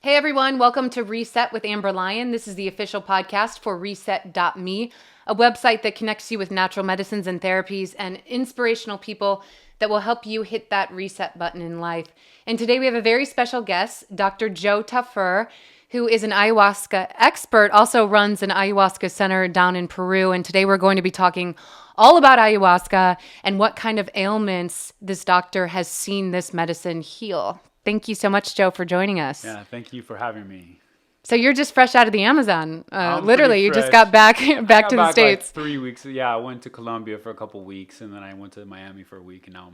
Hey everyone, welcome to Reset with Amber Lyon. This is the official podcast for reset.me, a website that connects you with natural medicines and therapies and inspirational people that will help you hit that reset button in life. And today we have a very special guest, Dr. Joe Tafur, who is an ayahuasca expert, also runs an ayahuasca center down in Peru. And today we're going to be talking all about ayahuasca and what kind of ailments this doctor has seen this medicine heal. Thank you so much, Joe, for joining us. Yeah, thank you for having me. So you're just fresh out of the Amazon. I'm Literally, pretty you just fresh. got back I to got the back States. like 3 weeks. Yeah, I went to Colombia for a couple weeks, and then I went to Miami for a week, and now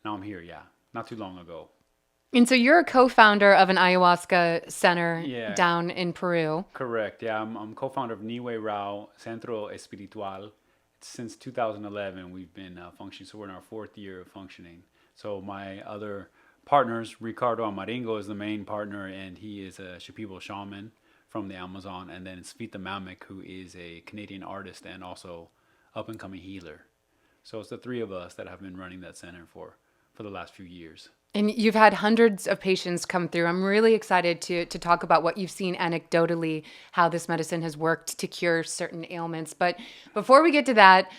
I'm here. Yeah, not too long ago. And so you're a co-founder of an ayahuasca center Yeah. down in Peru. Correct. Yeah, I'm co-founder of Nihue Rao Centro Espiritual. Since 2011, we've been functioning. So we're in our fourth year of functioning. So my other partners, Ricardo Amaringo is the main partner, and he is a Shipibo shaman from the Amazon, and then Svita Mamek, who is a Canadian artist and also up-and-coming healer. So it's the three of us that have been running that center for the last few years. And you've had hundreds of patients come through. I'm really excited to talk about what you've seen anecdotally, how this medicine has worked to cure certain ailments. But before we get to that,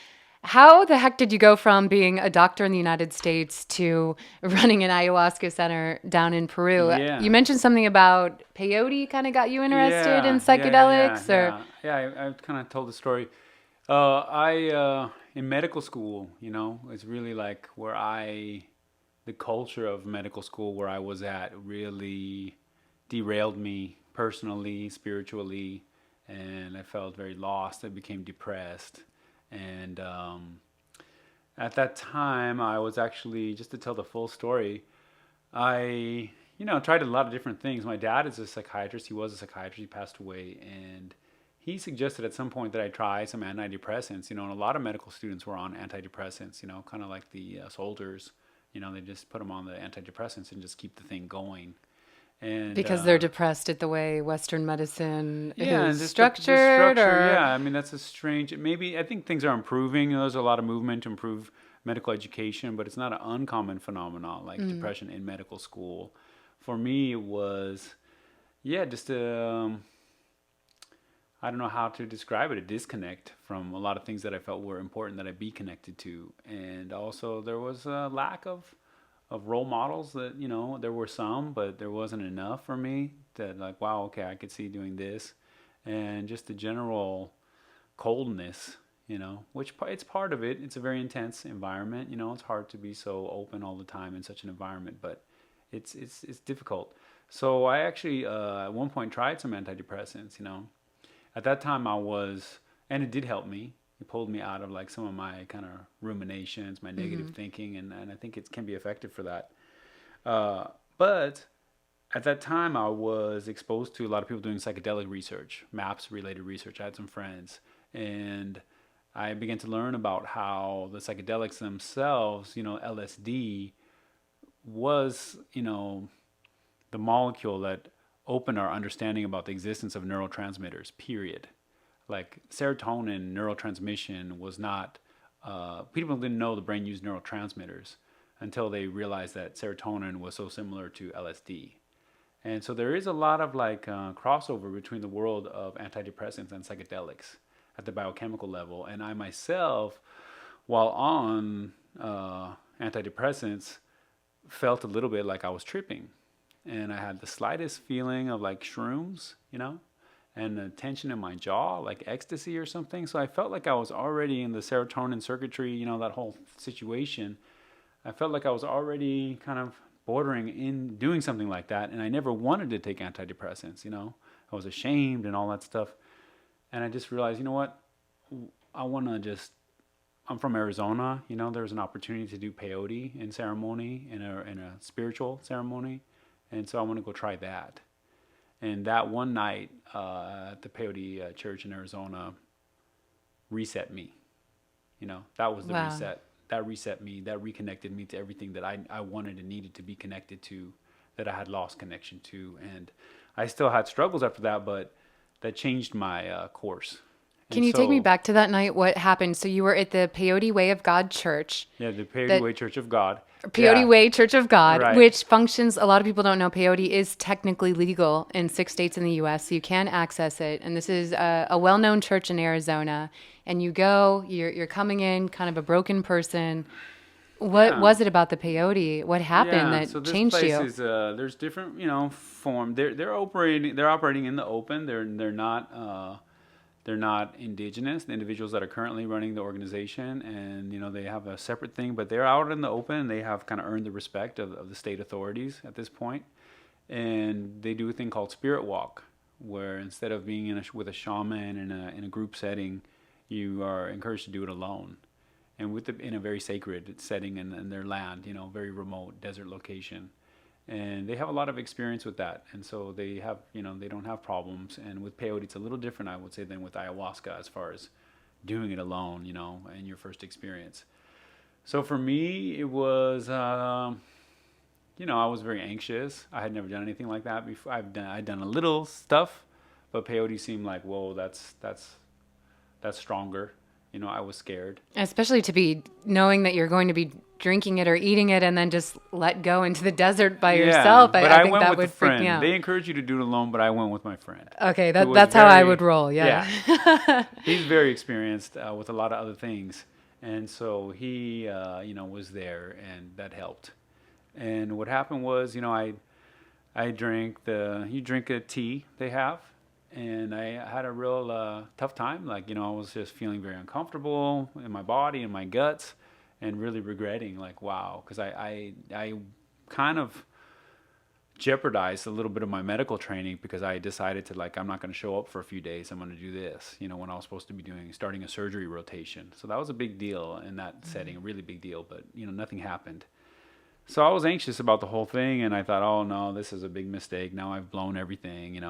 how the heck did you go from being a doctor in the United States to running an ayahuasca center down in Peru? Yeah. You mentioned something about peyote kind of got you interested in psychedelics, I kind of told the story. In medical school, it's really like the culture of medical school where I was at really derailed me personally, spiritually, and I felt very lost. I became depressed. And at that time, I was actually, just to tell the full story, I, tried a lot of different things. My dad is a psychiatrist. He was a psychiatrist. He passed away. And he suggested at some point that I try some antidepressants, and a lot of medical students were on antidepressants, kind of like the soldiers. They just put them on the antidepressants and just keep the thing going. And because they're depressed at the way Western medicine is the structured. structure, yeah. I mean, that's a strange. Maybe I think things are improving. There's a lot of movement to improve medical education, but it's not an uncommon phenomenon like depression in medical school. For me, it was, just I don't know how to describe it, a disconnect from a lot of things that I felt were important that I be connected to. And also there was a lack of role models that, there were some, but there wasn't enough for me that like, wow, okay, I could see doing this. And just the general coldness, which it's part of it. It's a very intense environment. It's hard to be so open all the time in such an environment, but it's difficult. So I actually, at one point tried some antidepressants, At that time and it did help me. It pulled me out of like some of my kind of ruminations, my negative thinking, and I think it can be effective for that. But at that time, I was exposed to a lot of people doing psychedelic research, MAPS-related research. I had some friends, and I began to learn about how the psychedelics themselves, LSD, was, the molecule that opened our understanding about the existence of neurotransmitters, period. Like serotonin neurotransmission was not, people didn't know the brain used neurotransmitters until they realized that serotonin was so similar to LSD. And so there is a lot of like crossover between the world of antidepressants and psychedelics at the biochemical level. And I myself, while on antidepressants, felt a little bit like I was tripping. And I had the slightest feeling of like shrooms, and a tension in my jaw, like ecstasy or something. So I felt like I was already in the serotonin circuitry, that whole situation. I felt like I was already kind of bordering in doing something like that. And I never wanted to take antidepressants, I was ashamed and all that stuff. And I just realized, what? I'm from Arizona, there was an opportunity to do peyote in ceremony, in a spiritual ceremony. And so I want to go try that. And that one night at the Peyote church in Arizona reset me. That was the reset. That reset me. That reconnected me to everything that I wanted and needed to be connected to, that I had lost connection to. And I still had struggles after that, but that changed my course. Can And you take me so, back to that night? What happened? So you were at the Peyote Way of God Church, yeah, the Peyote that Way Church of God. Peyote Yeah, Way Church of God, right. which functions, a lot of people don't know, peyote is technically legal in 6 states in the US, so you can access it. And this is a well known church in Arizona. And you go, you're coming in kind of a broken person. What Yeah. was it about the peyote? What happened Yeah, so that this changed place you? is there's different, form. They're operating in the open. They're not indigenous, the individuals that are currently running the organization, and they have a separate thing, but they're out in the open and they have kind of earned the respect of the state authorities at this point. And they do a thing called spirit walk, where instead of being with a shaman in a group setting, you are encouraged to do it alone and in a very sacred setting in their land, very remote desert location. And they have a lot of experience with that, and so they don't have problems. And with peyote, it's a little different, I would say, than with ayahuasca as far as doing it alone, in your first experience. So for me, it was, I was very anxious. I had never done anything like that before. I'd done a little stuff, but peyote seemed like, whoa, that's stronger. I was scared. Especially to be knowing that you're going to be drinking it or eating it and then just let go into the desert by Yeah, yourself. but I I think went that with a would freak me friend. out. They encourage you to do it alone, but I went with my friend, Okay, who was that's how I would very, roll. Yeah. yeah, he's very experienced with a lot of other things, and so he, was there, and that helped. And what happened was, I drank you drink a tea they have, and I had a real tough time. Like, I was just feeling very uncomfortable in my body and my guts, and really regretting, like, wow, because I kind of jeopardized a little bit of my medical training because I decided to, like, I'm not going to show up for a few days. I'm going to do this, when I was supposed to be starting a surgery rotation. So that was a big deal in that setting, a really big deal, but, nothing happened. So I was anxious about the whole thing, and I thought, oh no, this is a big mistake. Now I've blown everything,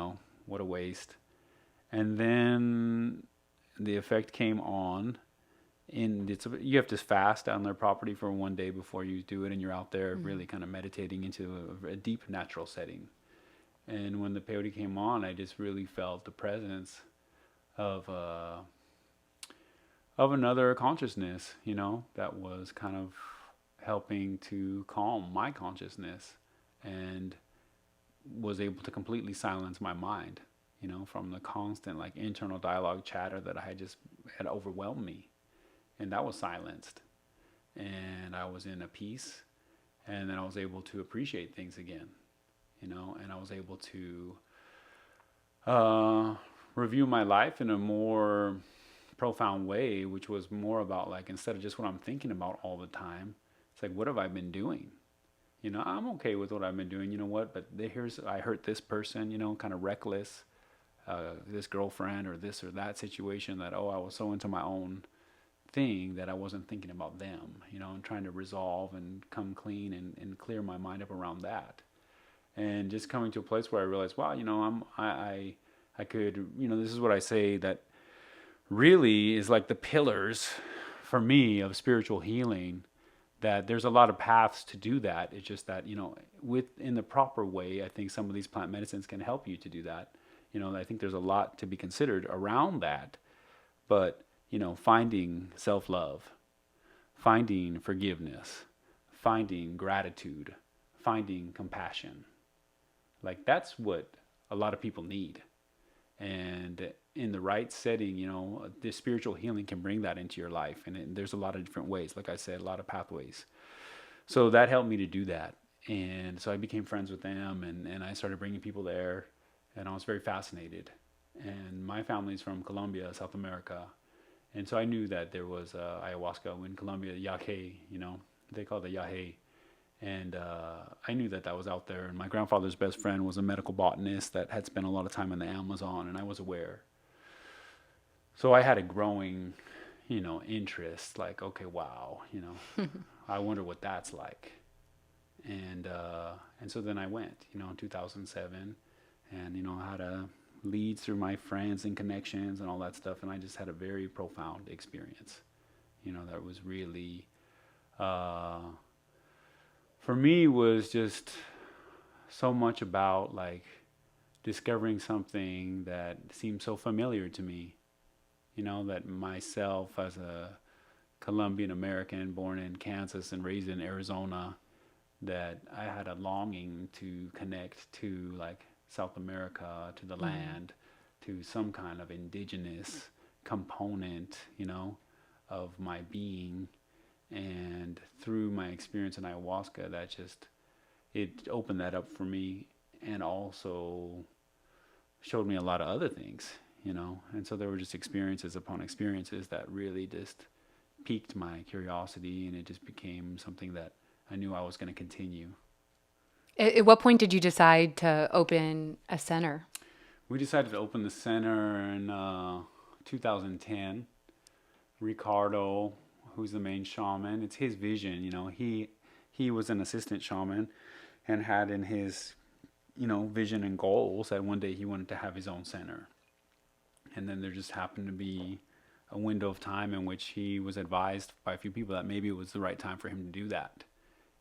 what a waste. And then the effect came on. You have to fast on their property for one day before you do it, and you're out there really kind of meditating into a deep natural setting. And when the peyote came on, I just really felt the presence of another consciousness, that was kind of helping to calm my consciousness, and was able to completely silence my mind, from the constant, like, internal dialogue chatter that had overwhelmed me. And that was silenced. And I was in a peace, and then I was able to appreciate things again, and I was able to review my life in a more profound way, which was more about, like, instead of just what I'm thinking about all the time, it's like, what have I been doing? I'm okay with what I've been doing. You know what? But I hurt this person, kind of reckless, this girlfriend or this or that situation that, I was so into my own thing that I wasn't thinking about them, and trying to resolve and come clean and clear my mind up around that. And just coming to a place where I realized, wow, I could, this is what I say that really is like the pillars for me of spiritual healing, that there's a lot of paths to do that. It's just that, in the proper way, I think some of these plant medicines can help you to do that. I think there's a lot to be considered around that. But, finding self-love, finding forgiveness, finding gratitude, finding compassion. Like, that's what a lot of people need. And in the right setting, this spiritual healing can bring that into your life. And there's a lot of different ways, like I said, a lot of pathways. So that helped me to do that. And so I became friends with them, and I started bringing people there, and I was very fascinated. And my family's from Colombia, South America. And so I knew that there was ayahuasca in Colombia, yahe, they call it the yahe. And I knew that was out there. And my grandfather's best friend was a medical botanist that had spent a lot of time in the Amazon, and I was aware. So I had a growing, interest, like, okay, wow, I wonder what that's like. And so then I went, in 2007, and, had a lead through my friends and connections and all that stuff. And I just had a very profound experience, that was really, for me, was just so much about, like, discovering something that seemed so familiar to me, that myself as a Colombian-American born in Kansas and raised in Arizona, that I had a longing to connect to like South America, to the land, to some kind of indigenous component, of my being. And through my experience in ayahuasca, it opened that up for me, and also showed me a lot of other things. And so there were just experiences upon experiences that really just piqued my curiosity, and it just became something that I knew I was going to continue. At what point did you decide to open a center? We decided to open the center in 2010. Ricardo, who's the main shaman, it's his vision. He was an assistant shaman and had in his vision and goals that one day he wanted to have his own center. And then there just happened to be a window of time in which he was advised by a few people that maybe it was the right time for him to do that.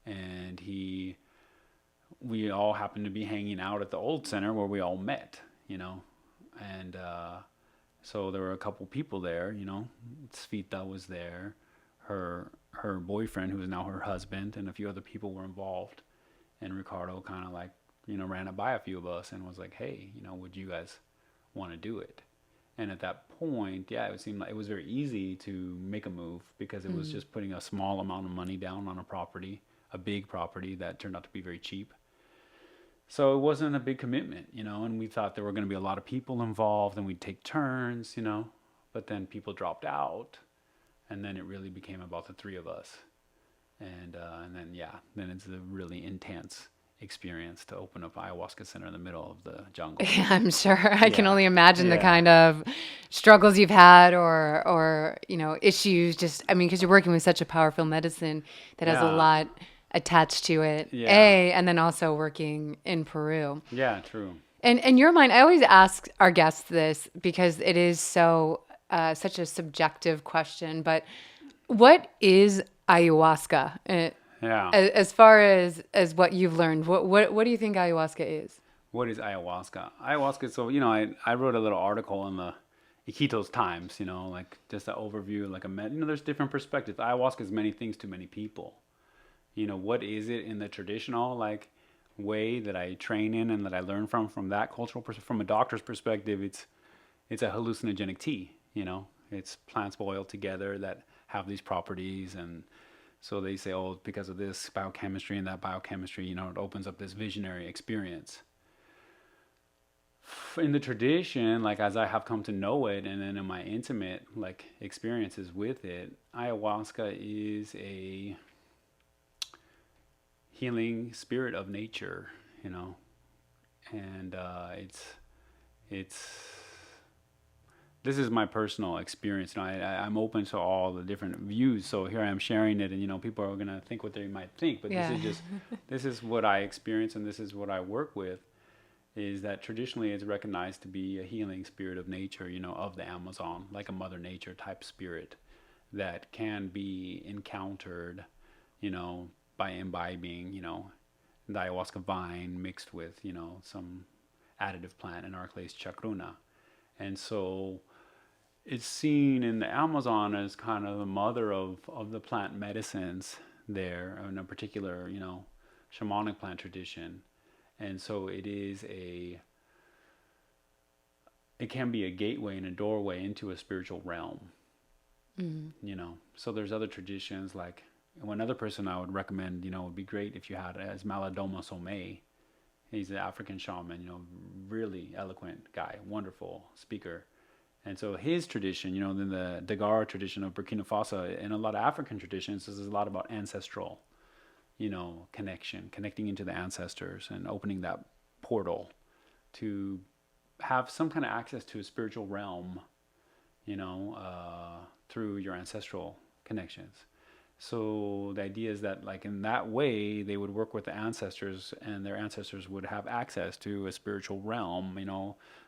And we all happened to be hanging out at the old center where we all met. And so there were a couple people there. Svita was there, her boyfriend, who is now her husband, and a few other people were involved. And Ricardo kind of like, ran it by a few of us and was like, hey, would you guys want to do it? And at that point, yeah, it seemed like it was very easy to make a move, because it was just putting a small amount of money down on a big property that turned out to be very cheap. So it wasn't a big commitment, and we thought there were going to be a lot of people involved and we'd take turns, but then people dropped out, and then it really became about the three of us. And then it's a really intense experience to open up Ayahuasca Center in the middle of the jungle. Yeah, I'm sure. I can only imagine the kind of struggles you've had or issues. Just, I mean, because you're working with such a powerful medicine that has a lot attached to it. And then also working in Peru. Yeah, true. And in your mind, I always ask our guests this because it is such a subjective question. But what is ayahuasca? As far as what you've learned, what do you think ayahuasca is? What is ayahuasca? Ayahuasca, so, I wrote a little article in the Iquitos Times, like just an overview, like there's different perspectives. Ayahuasca is many things to many people. What is it in the traditional, like, way that I train in and that I learn from that cultural perspective? From a doctor's perspective, it's a hallucinogenic tea, It's plants boiled together that have these properties, and so they say, oh, because of this biochemistry and that biochemistry, it opens up this visionary experience. In the tradition, like as I have come to know it, and then in my intimate like experiences with it, ayahuasca is a healing spirit of nature, and it's this is my personal experience. I'm open to all the different views. So here I am sharing it, and people are gonna think what they might think. But this is what I experience, and this is what I work with. Is that traditionally it's recognized to be a healing spirit of nature, of the Amazon, like a Mother Nature type spirit that can be encountered, by imbibing, the ayahuasca vine mixed with, some additive plant, in our case, chacruna. And so it's seen in the Amazon as kind of the mother of the plant medicines there, in a particular, shamanic plant tradition. And so it can be a gateway and a doorway into a spiritual realm. So there's other traditions, like one other person I would recommend, would be great if you had, as Malidoma Somé. He's an African shaman, really eloquent guy, wonderful speaker. And so his tradition, then the Dagara tradition of Burkina Faso, and a lot of African traditions, is a lot about ancestral, connecting into the ancestors and opening that portal to have some kind of access to a spiritual realm, through your ancestral connections. So the idea is that, like, in that way, they would work with the ancestors, and their ancestors would have access to a spiritual realm,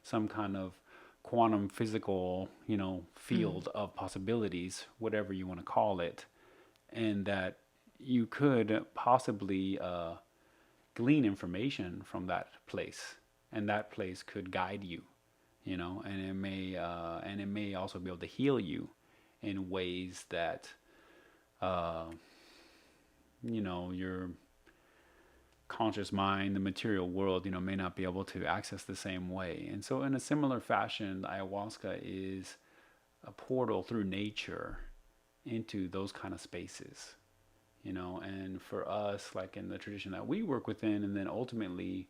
some kind of quantum physical, field of possibilities, whatever you want to call it, and that you could possibly glean information from that place, and that place could guide you, and it may also be able to heal you in ways that uh, your conscious mind, the material world, may not be able to access the same way. And so, in a similar fashion, ayahuasca is a portal through nature into those kind of spaces, and for us, like in the tradition that we work within, and then ultimately,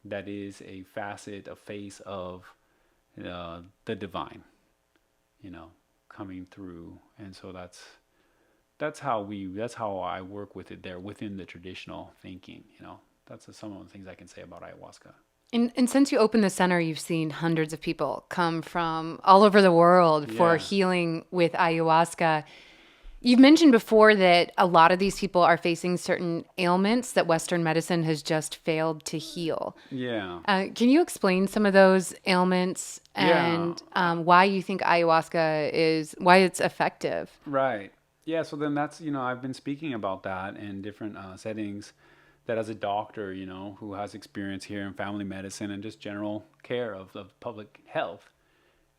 that is a facet, a face of the divine, coming through. And so that's how I work with it there within the traditional thinking. That's some of the things I can say about ayahuasca. And since you opened the center, you've seen hundreds of people come from all over the world for Yeah. healing with ayahuasca. You've mentioned before that a lot of these people are facing certain ailments that Western medicine has just failed to heal. Yeah. Can you explain some of those ailments Yeah. and why you think why it's effective? Right. Yeah. So then that's, I've been speaking about that in different settings, that as a doctor, who has experience here in family medicine and just general care of public health,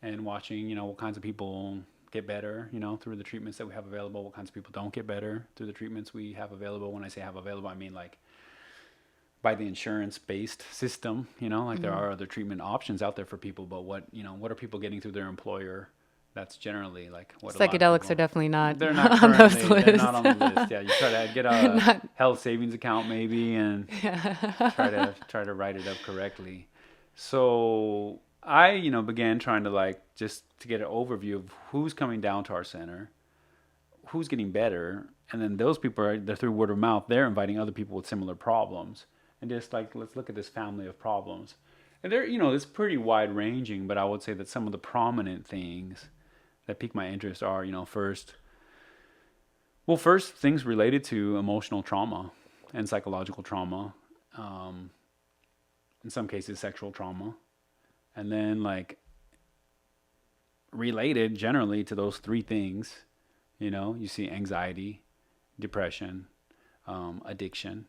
and watching, what kinds of people get better, through the treatments that we have available, what kinds of people don't get better through the treatments we have available. When I say have available, I mean like by the insurance-based system, like there are other treatment options out there for people, but what are people getting through their employer? That's generally like what a lot of Psychedelics people, are definitely not they're not on those currently, lists. they're not on the list. Yeah, you try to get a Not- health savings account maybe and try to write it up correctly. So I, began trying to just to get an overview of who's coming down to our center, who's getting better, and then those people they're through word of mouth, they're inviting other people with similar problems, and just let's look at this family of problems. And they're, it's pretty wide ranging, but I would say that some of the prominent things that pique my interest are, first things related to emotional trauma and psychological trauma, in some cases sexual trauma, and then related generally to those three things, you see anxiety, depression, addiction,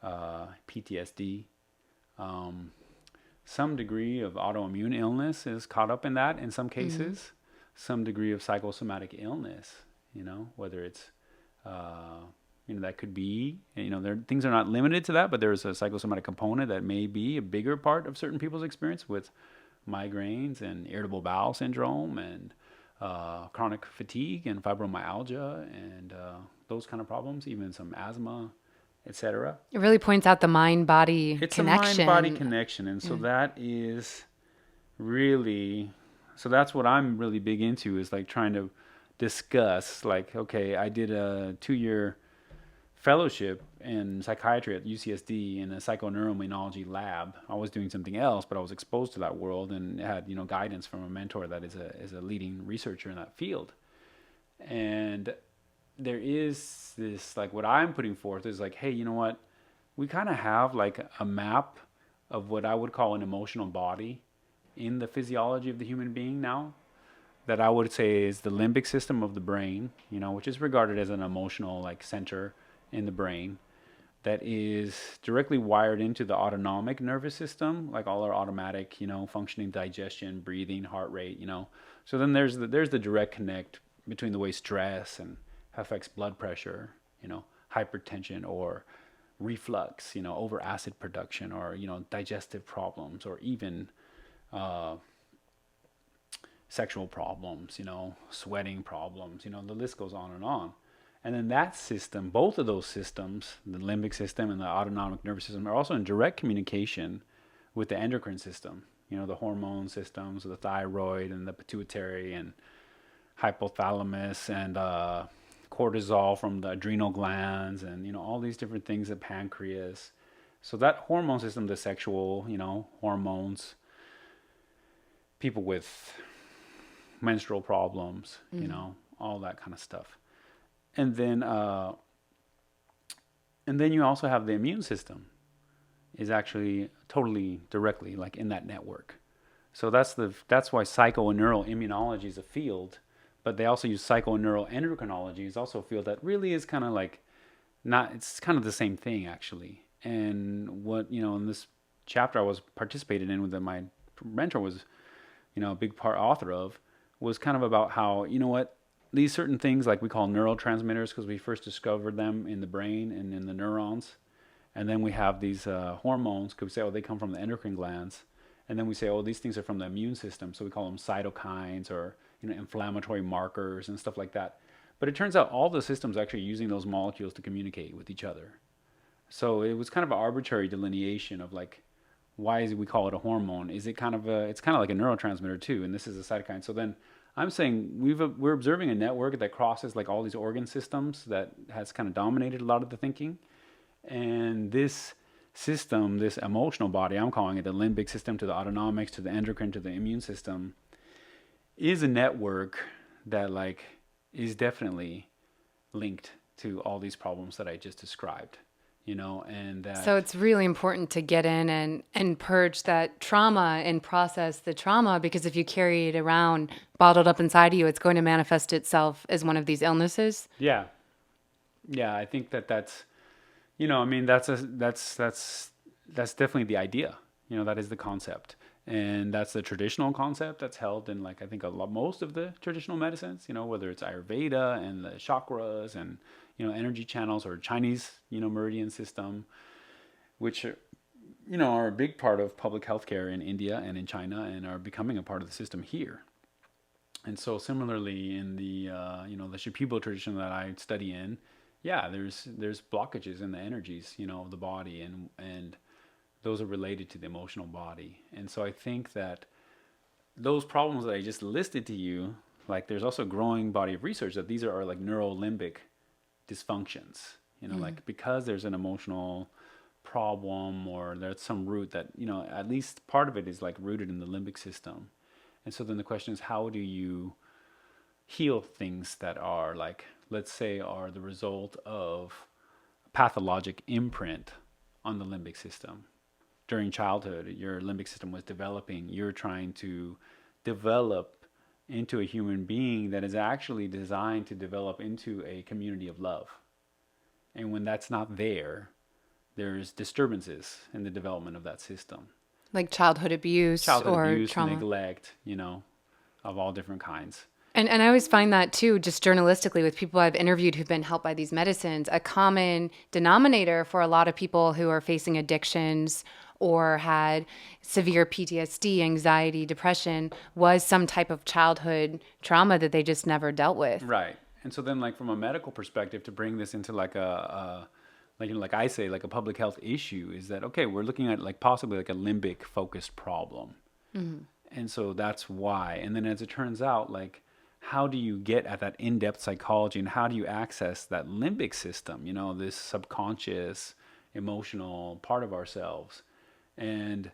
PTSD, some degree of autoimmune illness is caught up in that in some cases, some degree of psychosomatic illness, whether it's, that could be, things are not limited to that, but there's a psychosomatic component that may be a bigger part of certain people's experience with migraines and irritable bowel syndrome and chronic fatigue and fibromyalgia and those kind of problems, even some asthma, etc. It really points out the mind-body It's connection. a mind-body connection, and so so that's what I'm really big into, is trying to discuss, okay, I did a 2-year fellowship in psychiatry at UCSD in a psychoneuroimmunology lab. I was doing something else, but I was exposed to that world and had, guidance from a mentor that is a leading researcher in that field. And there is this, what I'm putting forth is hey, you know what? We kind of have a map of what I would call an emotional body in the physiology of the human being now, that I would say is the limbic system of the brain, which is regarded as an emotional center in the brain, that is directly wired into the autonomic nervous system, all our automatic, functioning, digestion, breathing, heart rate, So then there's the direct connect between the way stress and affects blood pressure, hypertension or reflux, over acid production, or, digestive problems, or even sexual problems, sweating problems, the list goes on and on. And then that system, both of those systems, the limbic system and the autonomic nervous system, are also in direct communication with the endocrine system, the hormone systems, the thyroid and the pituitary and hypothalamus and cortisol from the adrenal glands and, all these different things, the pancreas. So that hormone system, the sexual, hormones, people with menstrual problems, all that kind of stuff. And then you also have the immune system is actually totally directly in that network. So that's why psychoneuroimmunology is a field, but they also use psychoneuroendocrinology is also a field that really is kind of it's kind of the same thing actually. And what, in this chapter I was participating in with my mentor was a big part author of, was kind of about how, these certain things like we call neurotransmitters because we first discovered them in the brain and in the neurons. And then we have these hormones because we say, oh, they come from the endocrine glands. And then we say, oh, these things are from the immune system. So we call them cytokines or, inflammatory markers and stuff like that. But it turns out all the systems are actually using those molecules to communicate with each other. So it was kind of an arbitrary delineation of like, why is it we call it a hormone? Is it kind of it's kind of like a neurotransmitter too, and this is a cytokine. So then I'm saying we're observing a network that crosses like all these organ systems that has kind of dominated a lot of the thinking. And this system, this emotional body, I'm calling it the limbic system to the autonomics to the endocrine to the immune system, is a network that like is definitely linked to all these problems that I just described, and that. So it's really important to get in and purge that trauma and process the trauma, because if you carry it around bottled up inside of you, it's going to manifest itself as one of these illnesses. Yeah. Yeah, I think that's, I mean, that's definitely the idea. That is the concept. And that's the traditional concept that's held in like I think most of the traditional medicines, whether it's Ayurveda and the chakras and energy channels or Chinese meridian system, which are a big part of public healthcare in India and in China and are becoming a part of the system here. And so similarly in the the Shipibo tradition that I study in, yeah, there's blockages in the energies of the body, and those are related to the emotional body. And so I think that those problems that I just listed to you, like there's also a growing body of research that these are like neurolimbic dysfunctions, like because there's an emotional problem or there's some root that, at least part of it is like rooted in the limbic system. And so then the question is, how do you heal things that are like, let's say, are the result of pathologic imprint on the limbic system? During childhood, your limbic system was developing. You're trying to develop into a human being that is actually designed to develop into a community of love. And when that's not there, there's disturbances in the development of that system. Like childhood abuse or abuse, trauma. neglect, of all different kinds. And I always find that too, just journalistically with people I've interviewed who've been helped by these medicines, a common denominator for a lot of people who are facing addictions or had severe PTSD, anxiety, depression, was some type of childhood trauma that they just never dealt with. Right. And so then like from a medical perspective, to bring this into like like I say, like a public health issue, is that, okay, we're looking at like possibly like a limbic focused problem. Mm-hmm. And so that's why. And then as it turns out, like, how do you get at that in-depth psychology and how do you access that limbic system, this subconscious emotional part of ourselves? And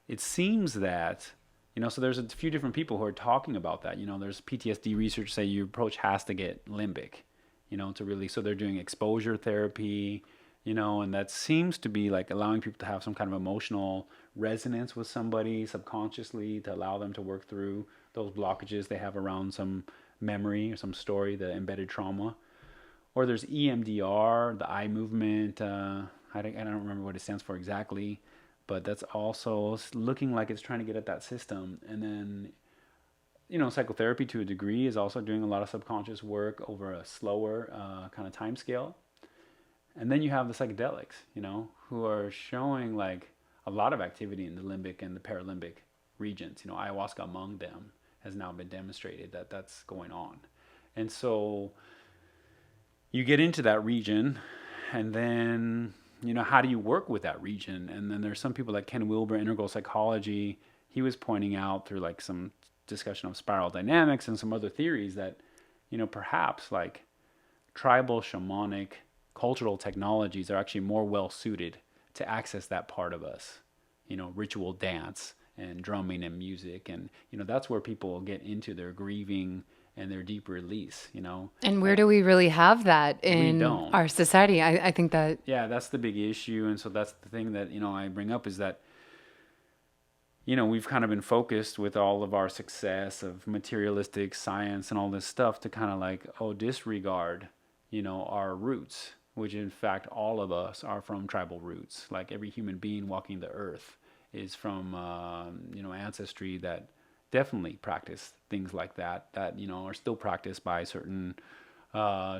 it seems that, so there's a few different people who are talking about that. There's PTSD research say your approach has to get limbic, to really, so they're doing exposure therapy, and that seems to be like allowing people to have some kind of emotional resonance with somebody subconsciously to allow them to work through those blockages they have around some memory or some story, the embedded trauma. Or there's EMDR, the eye movement. I don't remember what it stands for exactly, but that's also looking like it's trying to get at that system. And then, psychotherapy to a degree is also doing a lot of subconscious work over a slower kind of time scale. And then you have the psychedelics, who are showing like a lot of activity in the limbic and the paralimbic regions. Ayahuasca among them has now been demonstrated that that's going on. And so you get into that region, and then, how do you work with that region? And then there's some people like Ken Wilber, integral psychology. He was pointing out through like some discussion of spiral dynamics and some other theories that, perhaps like tribal shamanic cultural technologies are actually more well suited to access that part of us, ritual dance and drumming and music. And, that's where people get into their grieving and their deep release, And where do we really have that in We don't. our society? I think that... Yeah, that's the big issue. And so that's the thing that, I bring up is that, we've kind of been focused with all of our success of materialistic science and all this stuff to kind of like, disregard, our roots, which in fact all of us are from tribal roots. Like every human being walking the earth is from, ancestry that definitely practice things like that are still practiced by certain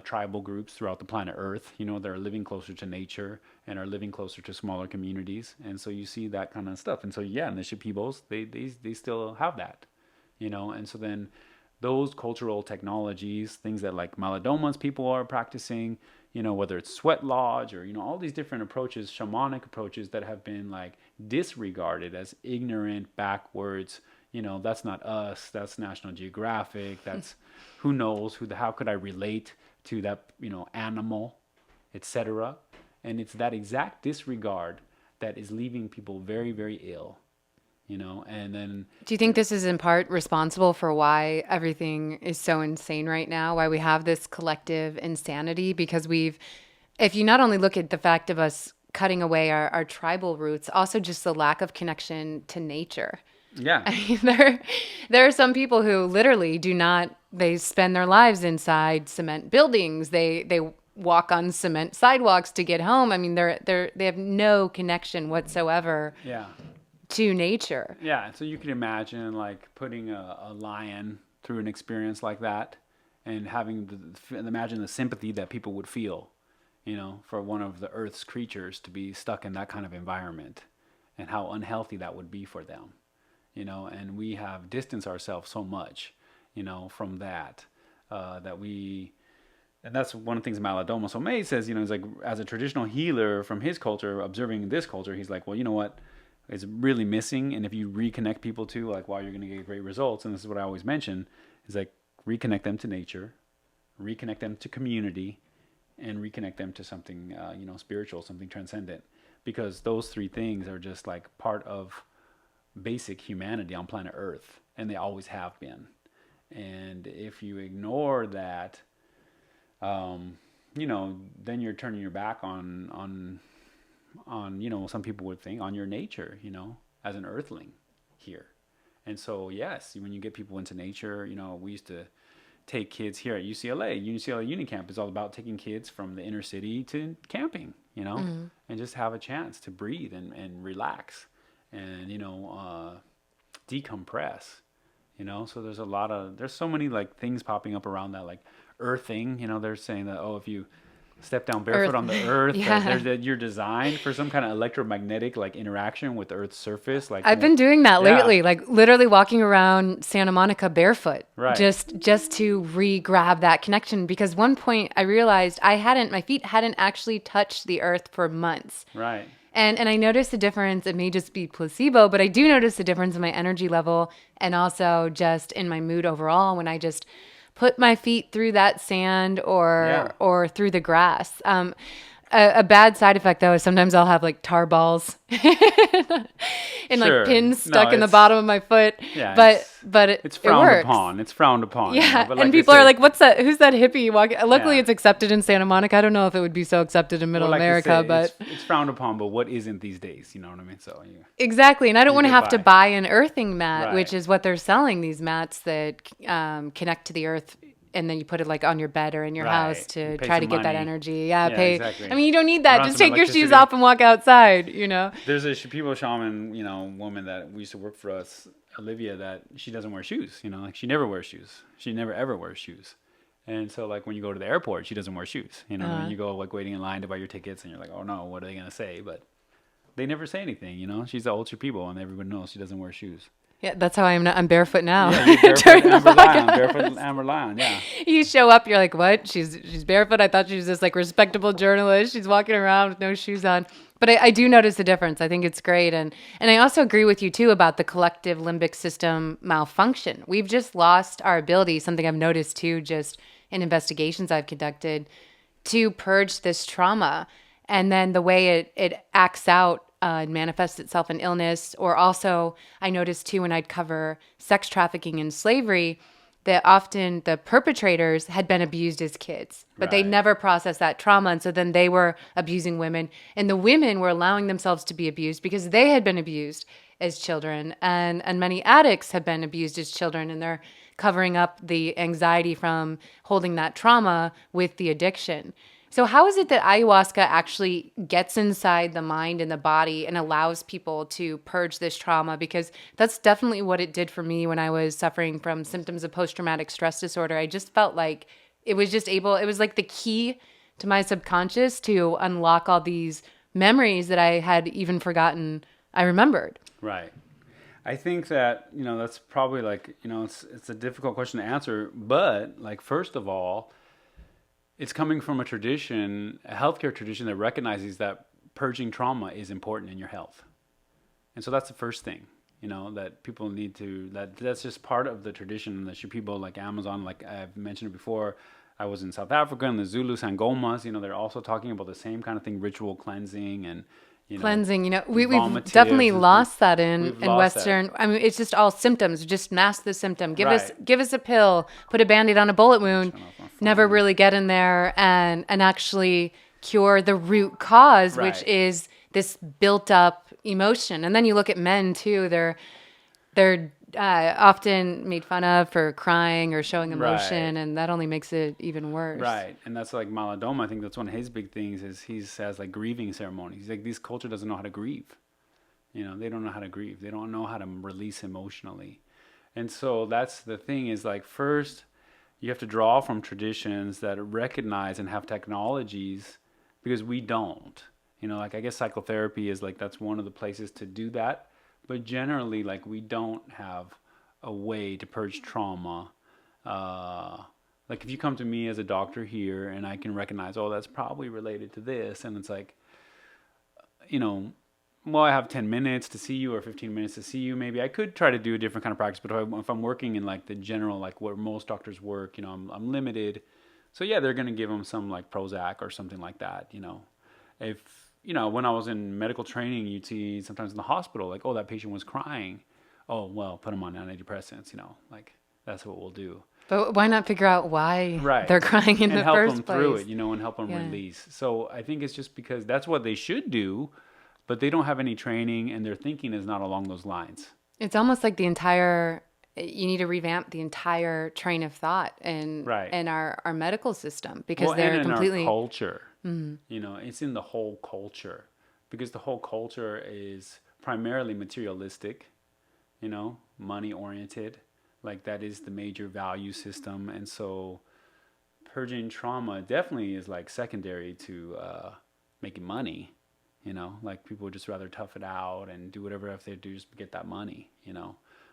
tribal groups throughout the planet Earth, that are living closer to nature and are living closer to smaller communities. And so you see that kind of stuff. And so, yeah, and the Shipibos, they still have that, and so then those cultural technologies, things that like Maladomas people are practicing, whether it's sweat lodge or, all these different approaches, shamanic approaches that have been like disregarded as ignorant, backwards, that's not us, that's National Geographic, that's who knows, how could I relate to that, animal, etc. And it's that exact disregard that is leaving people very, very ill. And then Do you think this is in part responsible for why everything is so insane right now? Why we have this collective insanity? Because if you not only look at the fact of us cutting away our tribal roots, also just the lack of connection to nature. Yeah. I mean, there are some people who literally they spend their lives inside cement buildings. They walk on cement sidewalks to get home. I mean, they have no connection whatsoever. Yeah. To nature. Yeah, so you can imagine like putting a lion through an experience like that, and imagine the sympathy that people would feel, for one of the Earth's creatures to be stuck in that kind of environment, and how unhealthy that would be for them, and we have distanced ourselves so much, from that, and that's one of the things Maldomo Somé says, is like, as a traditional healer from his culture, observing this culture, he's like, well, you know what? Is really missing, and if you reconnect people to like why you're going to get great results, and this is what I always mention, is like reconnect them to nature, reconnect them to community, and reconnect them to something spiritual, something transcendent, because those three things are just like part of basic humanity on planet Earth, and they always have been. And if you ignore that, then you're turning your back on some people would think on your nature, as an earthling here. And so, yes, when you get people into nature, we used to take kids here at UCLA. UCLA Unicamp is all about taking kids from the inner city to camping, and just have a chance to breathe and relax and, decompress, so there's so many like things popping up around that, like earthing, they're saying that, if you step down barefoot on the earth, that you're designed for some kind of electromagnetic like interaction with the Earth's surface. Like I've been doing that lately, like literally walking around Santa Monica barefoot, right, just to re-grab that connection. Because one point I realized my feet hadn't actually touched the earth for months. Right. And I noticed a difference. It may just be placebo, but I do notice a difference in my energy level and also just in my mood overall when I just put my feet through that sand or through the grass. A bad side effect, though, is sometimes I'll have like tar balls and like pins stuck in the bottom of my foot. Yeah, but it's frowned works. upon. It's frowned upon. Yeah, But like and people are like, "What's that? Who's that hippie walking?" Luckily, it's accepted in Santa Monica. I don't know if it would be so accepted in Middle America, but it's frowned upon. But what isn't these days? You know what I mean? So exactly, and I don't want to have to buy an earthing mat, Right. which is what they're selling. These mats that connect to the earth. And then you put it like on your bed or in your house to try to get that energy. Yeah, pay. Exactly. I mean, you don't need that. Run Just some take your shoes electricity. off and walk outside, There's a Shipibo shaman, woman that we used to work for us, Olivia, that she doesn't wear shoes. Like she never wears shoes. She never ever wears shoes. And so like when you go to the airport, she doesn't wear shoes. When you go like waiting in line to buy your tickets, and you're like, oh no, what are they gonna say? But they never say anything. She's the ultra people, and everyone knows she doesn't wear shoes. Yeah, that's how I'm barefoot now. Yeah, you're barefoot Amber Lion, yeah. You show up, you're like, what? She's barefoot? I thought she was this like respectable journalist. She's walking around with no shoes on. But I do notice the difference. I think it's great. And I also agree with you, too, about the collective limbic system malfunction. We've just lost our ability, something I've noticed, too, just in investigations I've conducted, to purge this trauma. And then the way it acts out and manifests itself in illness. Or also, I noticed, too, when I'd cover sex trafficking and slavery, that often the perpetrators had been abused as kids, but they never processed that trauma. And so then they were abusing women, and the women were allowing themselves to be abused because they had been abused as children. And many addicts have been abused as children, and they're covering up the anxiety from holding that trauma with the addiction. So how is it that ayahuasca actually gets inside the mind and the body and allows people to purge this trauma? Because that's definitely what it did for me when I was suffering from symptoms of post-traumatic stress disorder. I just felt like it was like the key to my subconscious to unlock all these memories that I had even forgotten I remembered. Right. I think that, that's probably like, it's a difficult question to answer, but like, first of all, it's coming from a tradition, a healthcare tradition that recognizes that purging trauma is important in your health. And so that's the first thing, that people need to, that's just part of the tradition that people like Amazon, like I've mentioned before, I was in South Africa and the Zulu Sangomas, they're also talking about the same kind of thing, ritual cleansing and, cleansing, we've definitely lost that in Western. That. I mean, it's just all symptoms. Just mask the symptom. Give us a pill. Put a Band-Aid on a bullet wound. Never really get in there and actually cure the root cause, which is this built up emotion. And then you look at men too. They're often made fun of for crying or showing emotion, and that only makes it even worse. Right, and that's like Maladoma. I think that's one of his big things is he says like grieving ceremonies. He's like, this culture doesn't know how to grieve. They don't know how to grieve. They don't know how to release emotionally. And so that's the thing is like, first, you have to draw from traditions that recognize and have technologies because we don't. Like I guess psychotherapy is like, that's one of the places to do that. But generally, like, we don't have a way to purge trauma. Like, if you come to me as a doctor here and I can recognize, oh, that's probably related to this. And it's like, well, I have 10 minutes to see you or 15 minutes to see you. Maybe I could try to do a different kind of practice. But if I'm working in, like, the general, like, where most doctors work, I'm limited. So, yeah, they're going to give them some, like, Prozac or something like that, If... when I was in medical training, you'd see sometimes in the hospital, like, oh, that patient was crying. Oh, well, put them on antidepressants, like, that's what we'll do. But why not figure out why they're crying in the first place? And help them through it, and help them release. So I think it's just because that's what they should do, but they don't have any training and their thinking is not along those lines. It's almost like you need to revamp the entire train of thought in our medical system because they're completely... in our culture. Mm-hmm. It's in the whole culture because the whole culture is primarily materialistic, money oriented. Like that is the major value system. And so purging trauma definitely is like secondary to making money, like people would just rather tough it out and do whatever if they do just get that money,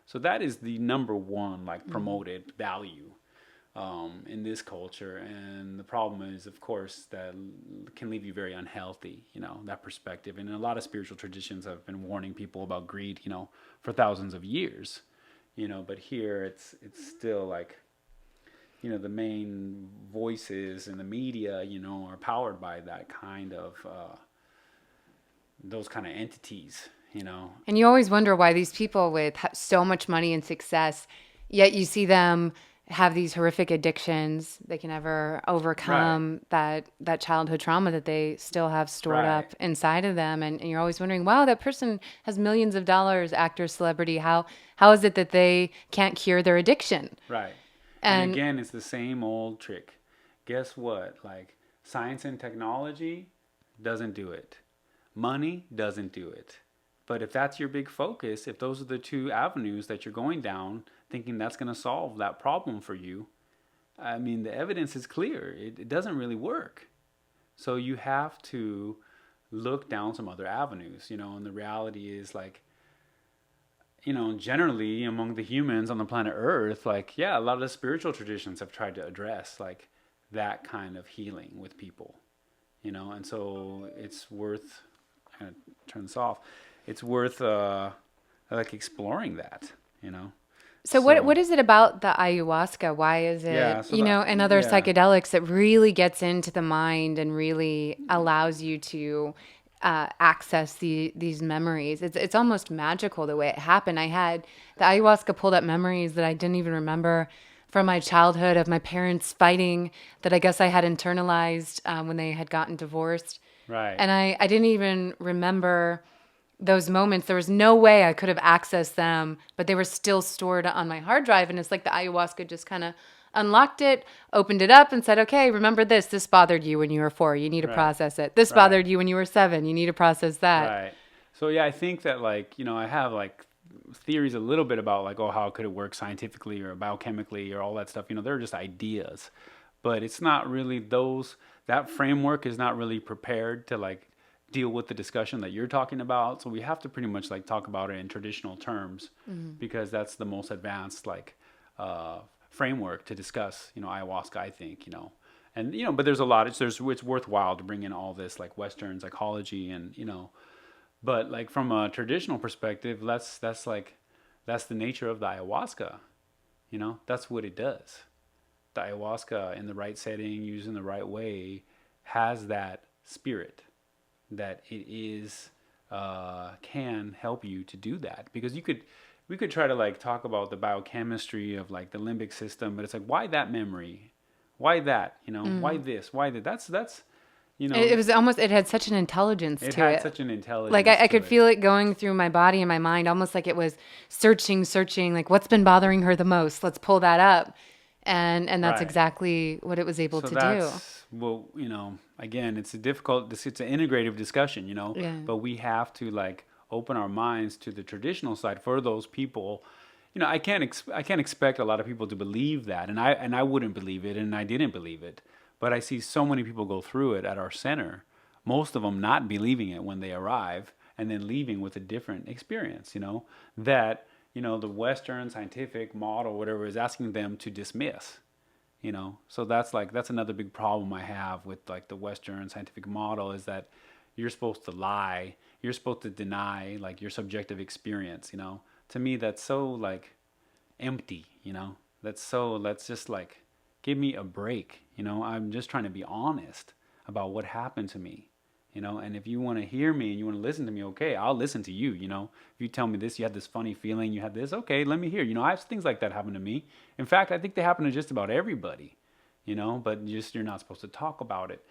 So that is the number one like promoted value in this culture. And the problem is, of course, that can leave you very unhealthy, that perspective. And a lot of spiritual traditions have been warning people about greed, for thousands of years, but here it's still like, the main voices in the media, are powered by that kind of, those kind of entities, And you always wonder why these people with so much money and success, yet you see them have these horrific addictions. They can never overcome that childhood trauma that they still have stored up inside of them. And you're always wondering, wow, that person has millions of dollars, actor, celebrity. How is it that they can't cure their addiction? Right. And again, it's the same old trick. Guess what? Like science and technology doesn't do it. Money doesn't do it. But if that's your big focus, if those are the two avenues that you're going down, thinking that's going to solve that problem for you, I mean, the evidence is clear. It doesn't really work. So you have to look down some other avenues, and the reality is like, generally among the humans on the planet Earth, like, yeah, a lot of the spiritual traditions have tried to address like that kind of healing with people, and so it's worth, I'm going to turn this off. It's worth like exploring that, So what is it about the ayahuasca? Why is it, and other psychedelics that really gets into the mind and really allows you to access these memories? It's almost magical the way it happened. I had the ayahuasca pulled up memories that I didn't even remember from my childhood of my parents fighting that I guess I had internalized when they had gotten divorced. Right. And I didn't even remember those moments. There was no way I could have accessed them, but they were still stored on my hard drive. And it's like the ayahuasca just kind of unlocked it, opened it up, and said, okay, remember this. This bothered you when you were 4. You need to process it. This bothered you when you were 7. You need to process that. Right. So yeah, I think that like, I have like theories a little bit about like, oh, how could it work scientifically or biochemically or all that stuff. They're just ideas, but it's not really that framework is not really prepared to like deal with the discussion that you're talking about. So we have to pretty much like talk about it in traditional terms because that's the most advanced like framework to discuss, ayahuasca, I think, and, but there's a lot, it's worthwhile to bring in all this like Western psychology and, but like from a traditional perspective, that's the nature of the ayahuasca, that's what it does. The ayahuasca in the right setting, used in the right way, has that spirit that it is, can help you to do that. Because we could try to like talk about the biochemistry of like the limbic system, but it's like, why that memory? Why that? Why this? Why that? That's it was almost, it had such an intelligence to it. It had such an intelligence. Like I could feel it going through my body and my mind, almost like it was searching, like what's been bothering her the most? Let's pull that up. And that's exactly what it was able to do. Well, again, it's an integrative discussion, but we have to like open our minds to the traditional side for those people. I can't expect a lot of people to believe that, and I wouldn't believe it, and I didn't believe it. But I see so many people go through it at our center, most of them not believing it when they arrive, and then leaving with a different experience, that, the Western scientific model, whatever, is asking them to dismiss, So that's another big problem I have with like the Western scientific model is that you're supposed to lie. You're supposed to deny like your subjective experience, To me, that's so like empty, let's just like give me a break, I'm just trying to be honest about what happened to me, and if you want to hear me and you want to listen to me, okay, I'll listen to you, if you tell me this, you had this funny feeling, you had this, okay, let me hear, I have things like that happen to me. In fact, I think they happen to just about everybody, but you're not supposed to talk about it.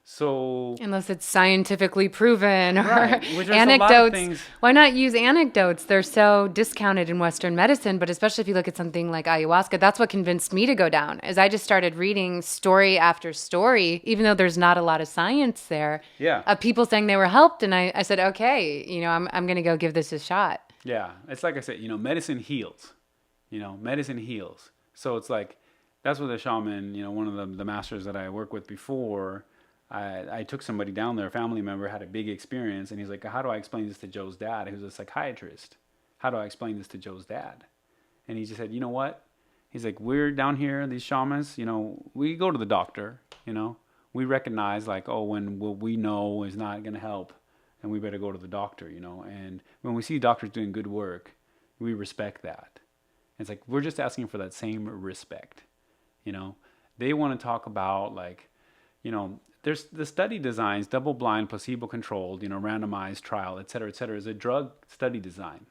So unless it's scientifically proven or which anecdotes, why not use anecdotes? They're so discounted in Western medicine, but especially if you look at something like ayahuasca, that's what convinced me to go down. As I just started reading story after story, even though there's not a lot of science there, of people saying they were helped, and I said, okay, I'm going to go give this a shot. Yeah, it's like I said, medicine heals. Medicine heals. So it's like that's what the shaman, one of the masters that I worked with before. I took somebody down there, a family member, had a big experience, and he's like, how do I explain this to Joe's dad, who's a psychiatrist? How do I explain this to Joe's dad? And he just said, you know what? He's like, we're down here, these shamans, we go to the doctor, we recognize like, oh, when what we know is not going to help, and we better go to the doctor, and when we see doctors doing good work, we respect that. It's like, we're just asking for that same respect, They want to talk about like, there's the study designs, double-blind, placebo-controlled, randomized trial, et cetera, is a drug study design.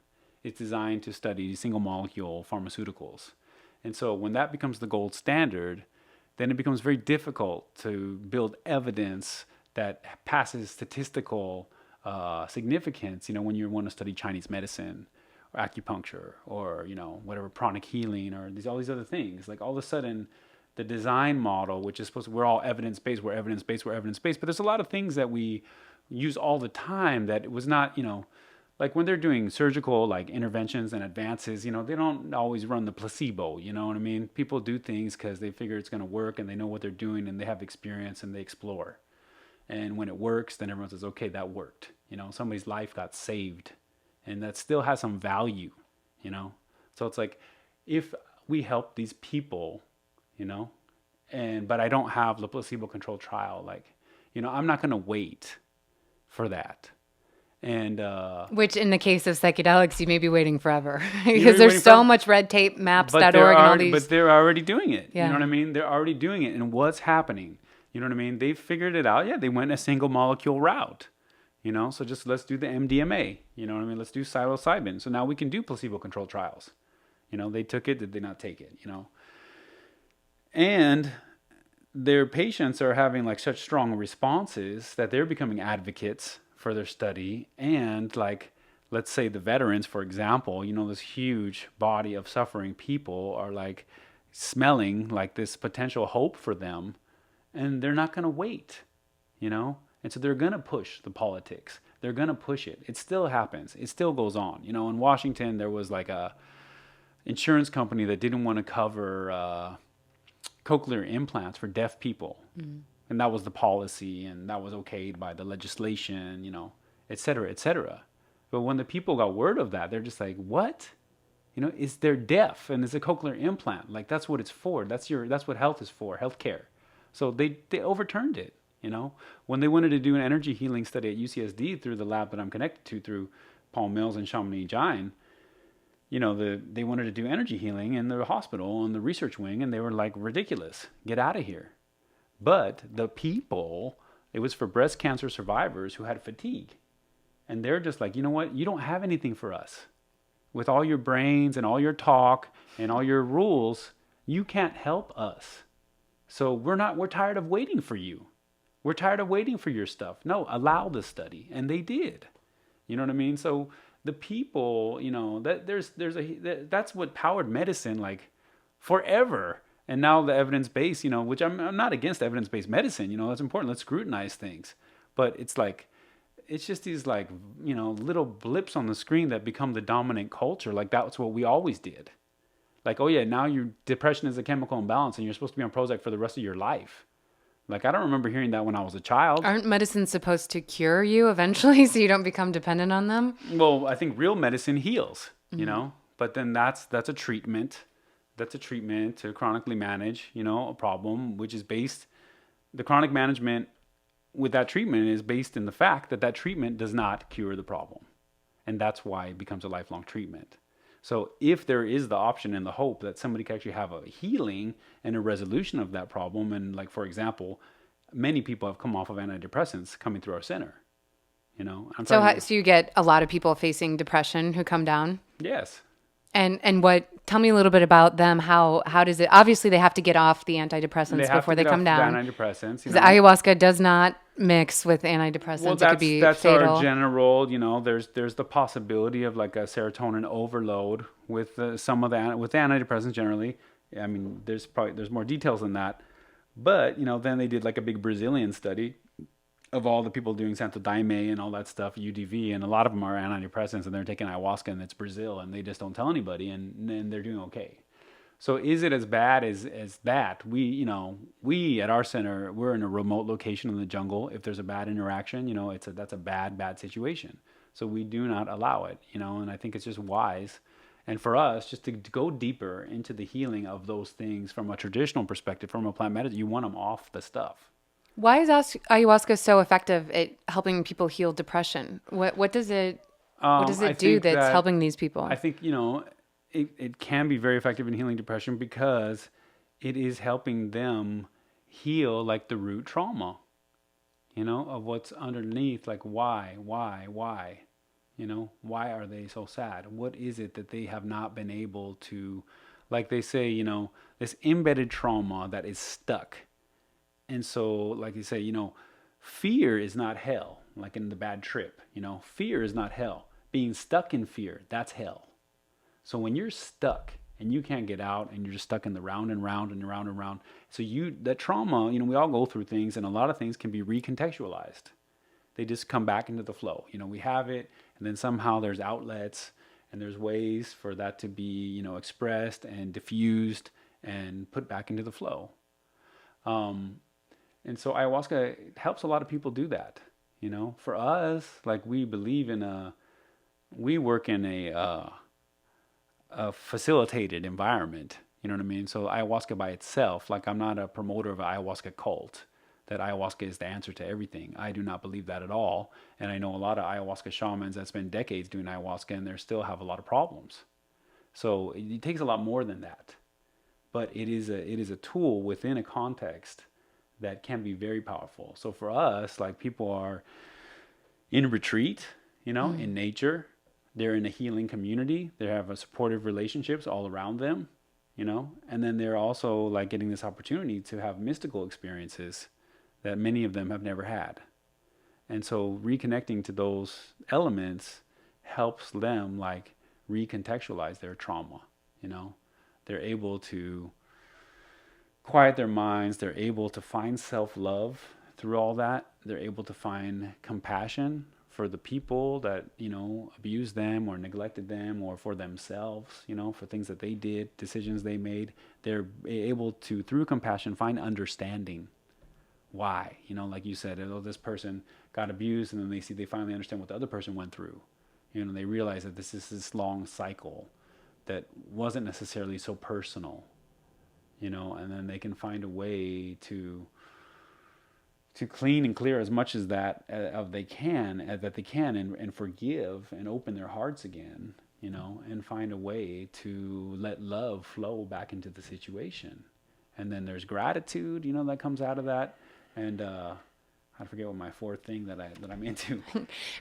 It's designed to study single-molecule pharmaceuticals. And so when that becomes the gold standard, then it becomes very difficult to build evidence that passes statistical significance, when you want to study Chinese medicine or acupuncture or, whatever, pranic healing or all these other things. Like all of a sudden, the design model, which is we're all evidence-based, we're evidence-based, but there's a lot of things that we use all the time that it was not, like when they're doing surgical like interventions and advances, they don't always run the placebo, you know what I mean? People do things because they figure it's going to work and they know what they're doing and they have experience and they explore. And when it works, then everyone says, okay, that worked. Somebody's life got saved and that still has some value, So it's like, if we help these people, but I don't have the placebo-controlled trial. Like, I'm not going to wait for that. And which in the case of psychedelics, you may be waiting forever because there's so much red tape, maps.org, and all these. But they're already doing it. Yeah. You know what I mean? They're already doing it. And what's happening? You know what I mean? They figured it out. Yeah, they went a single molecule route. So just let's do the MDMA. You know what I mean? Let's do psilocybin. So now we can do placebo-controlled trials. They took it. Did they not take it? And their patients are having like such strong responses that they're becoming advocates for their study. And like, let's say the veterans, for example, this huge body of suffering people are like smelling like this potential hope for them, and they're not going to wait, you know? And so they're going to push the politics. They're going to push it. It still happens. It still goes on. You know, in Washington, there was like a insurance company that didn't want to cover cochlear implants for deaf people. And that was the policy, and that was okayed by the legislation, you know, et cetera, et cetera. But when the people got word of that, they're just like, what? You know, they're deaf and it's a cochlear implant. Like, that's what it's for. That's what health is for, healthcare. So they overturned it, you know. When they wanted to do an energy healing study at UCSD through the lab that I'm connected to through Paul Mills and Chamonix Jain, you know, they wanted to do energy healing in the hospital on the research wing, and they were like, ridiculous, get out of here. But the people, it was for breast cancer survivors who had fatigue. And they're just like, you know what? You don't have anything for us. With all your brains and all your talk and all your rules, you can't help us. So we're tired of waiting for you. We're tired of waiting for your stuff. No, allow the study. And they did. You know what I mean? So the people, you know, that's what powered medicine like forever. And now the evidence-based, you know, which I'm not against evidence-based medicine, you know, that's important. Let's scrutinize things. But it's like, it's just these like, you know, little blips on the screen that become the dominant culture. Like that's what we always did. Like, oh yeah, now your depression is a chemical imbalance and you're supposed to be on Prozac for the rest of your life. Like, I don't remember hearing that when I was a child. Aren't medicines supposed to cure you eventually so you don't become dependent on them? Well, I think real medicine heals, you know, but then that's a treatment. That's a treatment to chronically manage, you know, a problem, which is based, the chronic management with that treatment is based in the fact that that treatment does not cure the problem. And that's why it becomes a lifelong treatment. So if there is the option and the hope that somebody can actually have a healing and a resolution of that problem, and like, for example, many people have come off of antidepressants coming through our center, you know. So you get a lot of people facing depression who come down? Yes. And tell me a little bit about them. How does it, obviously they have to get off the antidepressants before they come down. Antidepressants. Because ayahuasca does not mix with antidepressants. Well, it could be that's fatal. Our general, you know, there's the possibility of like a serotonin overload with some of the, with antidepressants generally. I mean, there's more details than that. But, you know, then they did like a big Brazilian study of all the people doing Santo Daime and all that stuff, UDV, and a lot of them are antidepressants, and they're taking ayahuasca, and it's Brazil, and they just don't tell anybody, and they're doing okay. So is it as bad as that? We at our center, we're in a remote location in the jungle. If there's a bad interaction, you know, that's a bad situation. So we do not allow it, you know, and I think it's just wise. And for us, just to go deeper into the healing of those things from a traditional perspective, from a plant medicine, you want them off the stuff. Why is ayahuasca so effective at helping people heal depression? What does it do that's helping these people? I think, you know, it can be very effective in healing depression because it is helping them heal like the root trauma, you know, of what's underneath, like why, you know, why are they so sad? What is it that they have not been able to, like they say, you know, this embedded trauma that is stuck. And so, like you say, you know, fear is not hell, like in the bad trip, you know, fear is not hell. Being stuck in fear, that's hell. So when you're stuck and you can't get out and you're just stuck in the round and round and round and round. So that trauma, you know, we all go through things, and a lot of things can be recontextualized. They just come back into the flow. You know, we have it, and then somehow there's outlets and there's ways for that to be, you know, expressed and diffused and put back into the flow. And so ayahuasca helps a lot of people do that. You know, for us, like we work in a facilitated environment. You know what I mean? So ayahuasca by itself, like I'm not a promoter of an ayahuasca cult, that ayahuasca is the answer to everything. I do not believe that at all. And I know a lot of ayahuasca shamans that spend decades doing ayahuasca and they still have a lot of problems. So it takes a lot more than that. But it is a tool within a context that can be very powerful. So for us, like people are in retreat, you know, in nature. They're in a healing community. They have a supportive relationships all around them, you know, and then they're also like getting this opportunity to have mystical experiences that many of them have never had. And so reconnecting to those elements helps them like recontextualize their trauma, you know. They're able to quiet their minds. They're able to find self-love through all that. They're able to find compassion for the people that, abused them or neglected them, or for themselves, for things that they did, decisions they made. They're able to, through compassion, find understanding. Why? Like you said, this person got abused, and then they finally understand what the other person went through. They realize that this is this long cycle that wasn't necessarily so personal, and then they can find a way to clean and clear as much as that they can, and forgive and open their hearts again, and find a way to let love flow back into the situation. And then there's gratitude, that comes out of that. And I forget what my fourth thing that I'm into.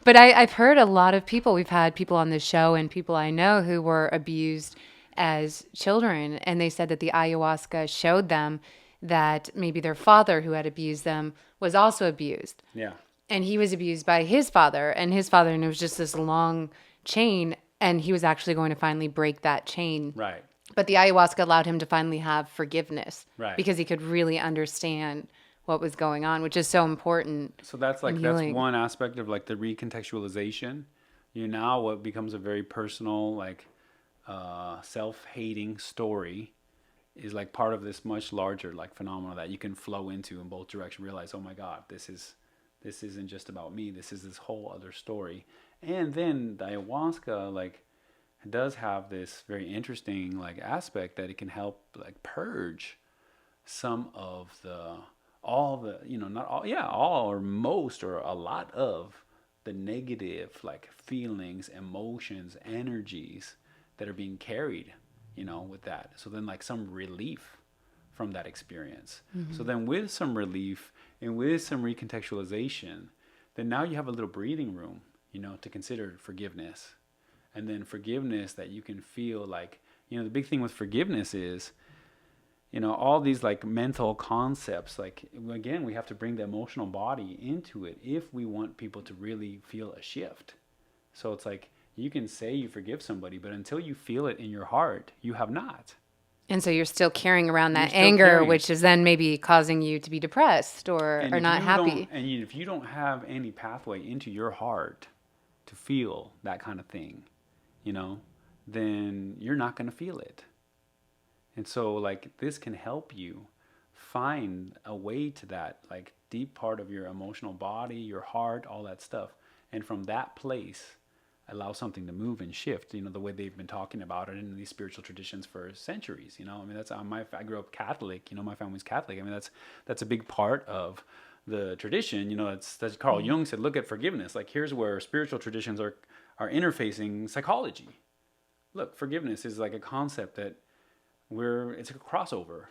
But I've heard a lot of people, we've had people on this show and people I know who were abused as children, and they said that the ayahuasca showed them that maybe their father who had abused them was also abused. Yeah. And he was abused by his father, and it was just this long chain, and he was actually going to finally break that chain. Right. But the ayahuasca allowed him to finally have forgiveness. Right. Because he could really understand what was going on, which is so important. So that's one aspect of like the recontextualization. Now what becomes a very personal, like self-hating story is like part of this much larger like phenomena that you can flow into in both directions. Realize, oh my God, this isn't just about me. This is this whole other story. And then the ayahuasca like does have this very interesting like aspect that it can help like purge some of all or most or a lot of the negative like feelings, emotions, energies that are being carried, with that. So then like some relief from that experience. Mm-hmm. So then with some relief and with some recontextualization, then now you have a little breathing room, to consider forgiveness. And then forgiveness that you can feel like, the big thing with forgiveness is, all these like mental concepts, like again, we have to bring the emotional body into it if we want people to really feel a shift. So it's like, you can say you forgive somebody, but until you feel it in your heart, you have not. And so you're still carrying around that anger, which is then maybe causing you to be depressed or not happy. And if you don't have any pathway into your heart to feel that kind of thing, then you're not going to feel it. And so like this can help you find a way to that like deep part of your emotional body, your heart, all that stuff. And from that place, allow something to move and shift, the way they've been talking about it in these spiritual traditions for centuries. I grew up Catholic, my family's Catholic. That's a big part of the tradition. That's Carl Jung said, look at forgiveness. Like here's where spiritual traditions are interfacing psychology. Look, forgiveness is like a concept that it's a crossover,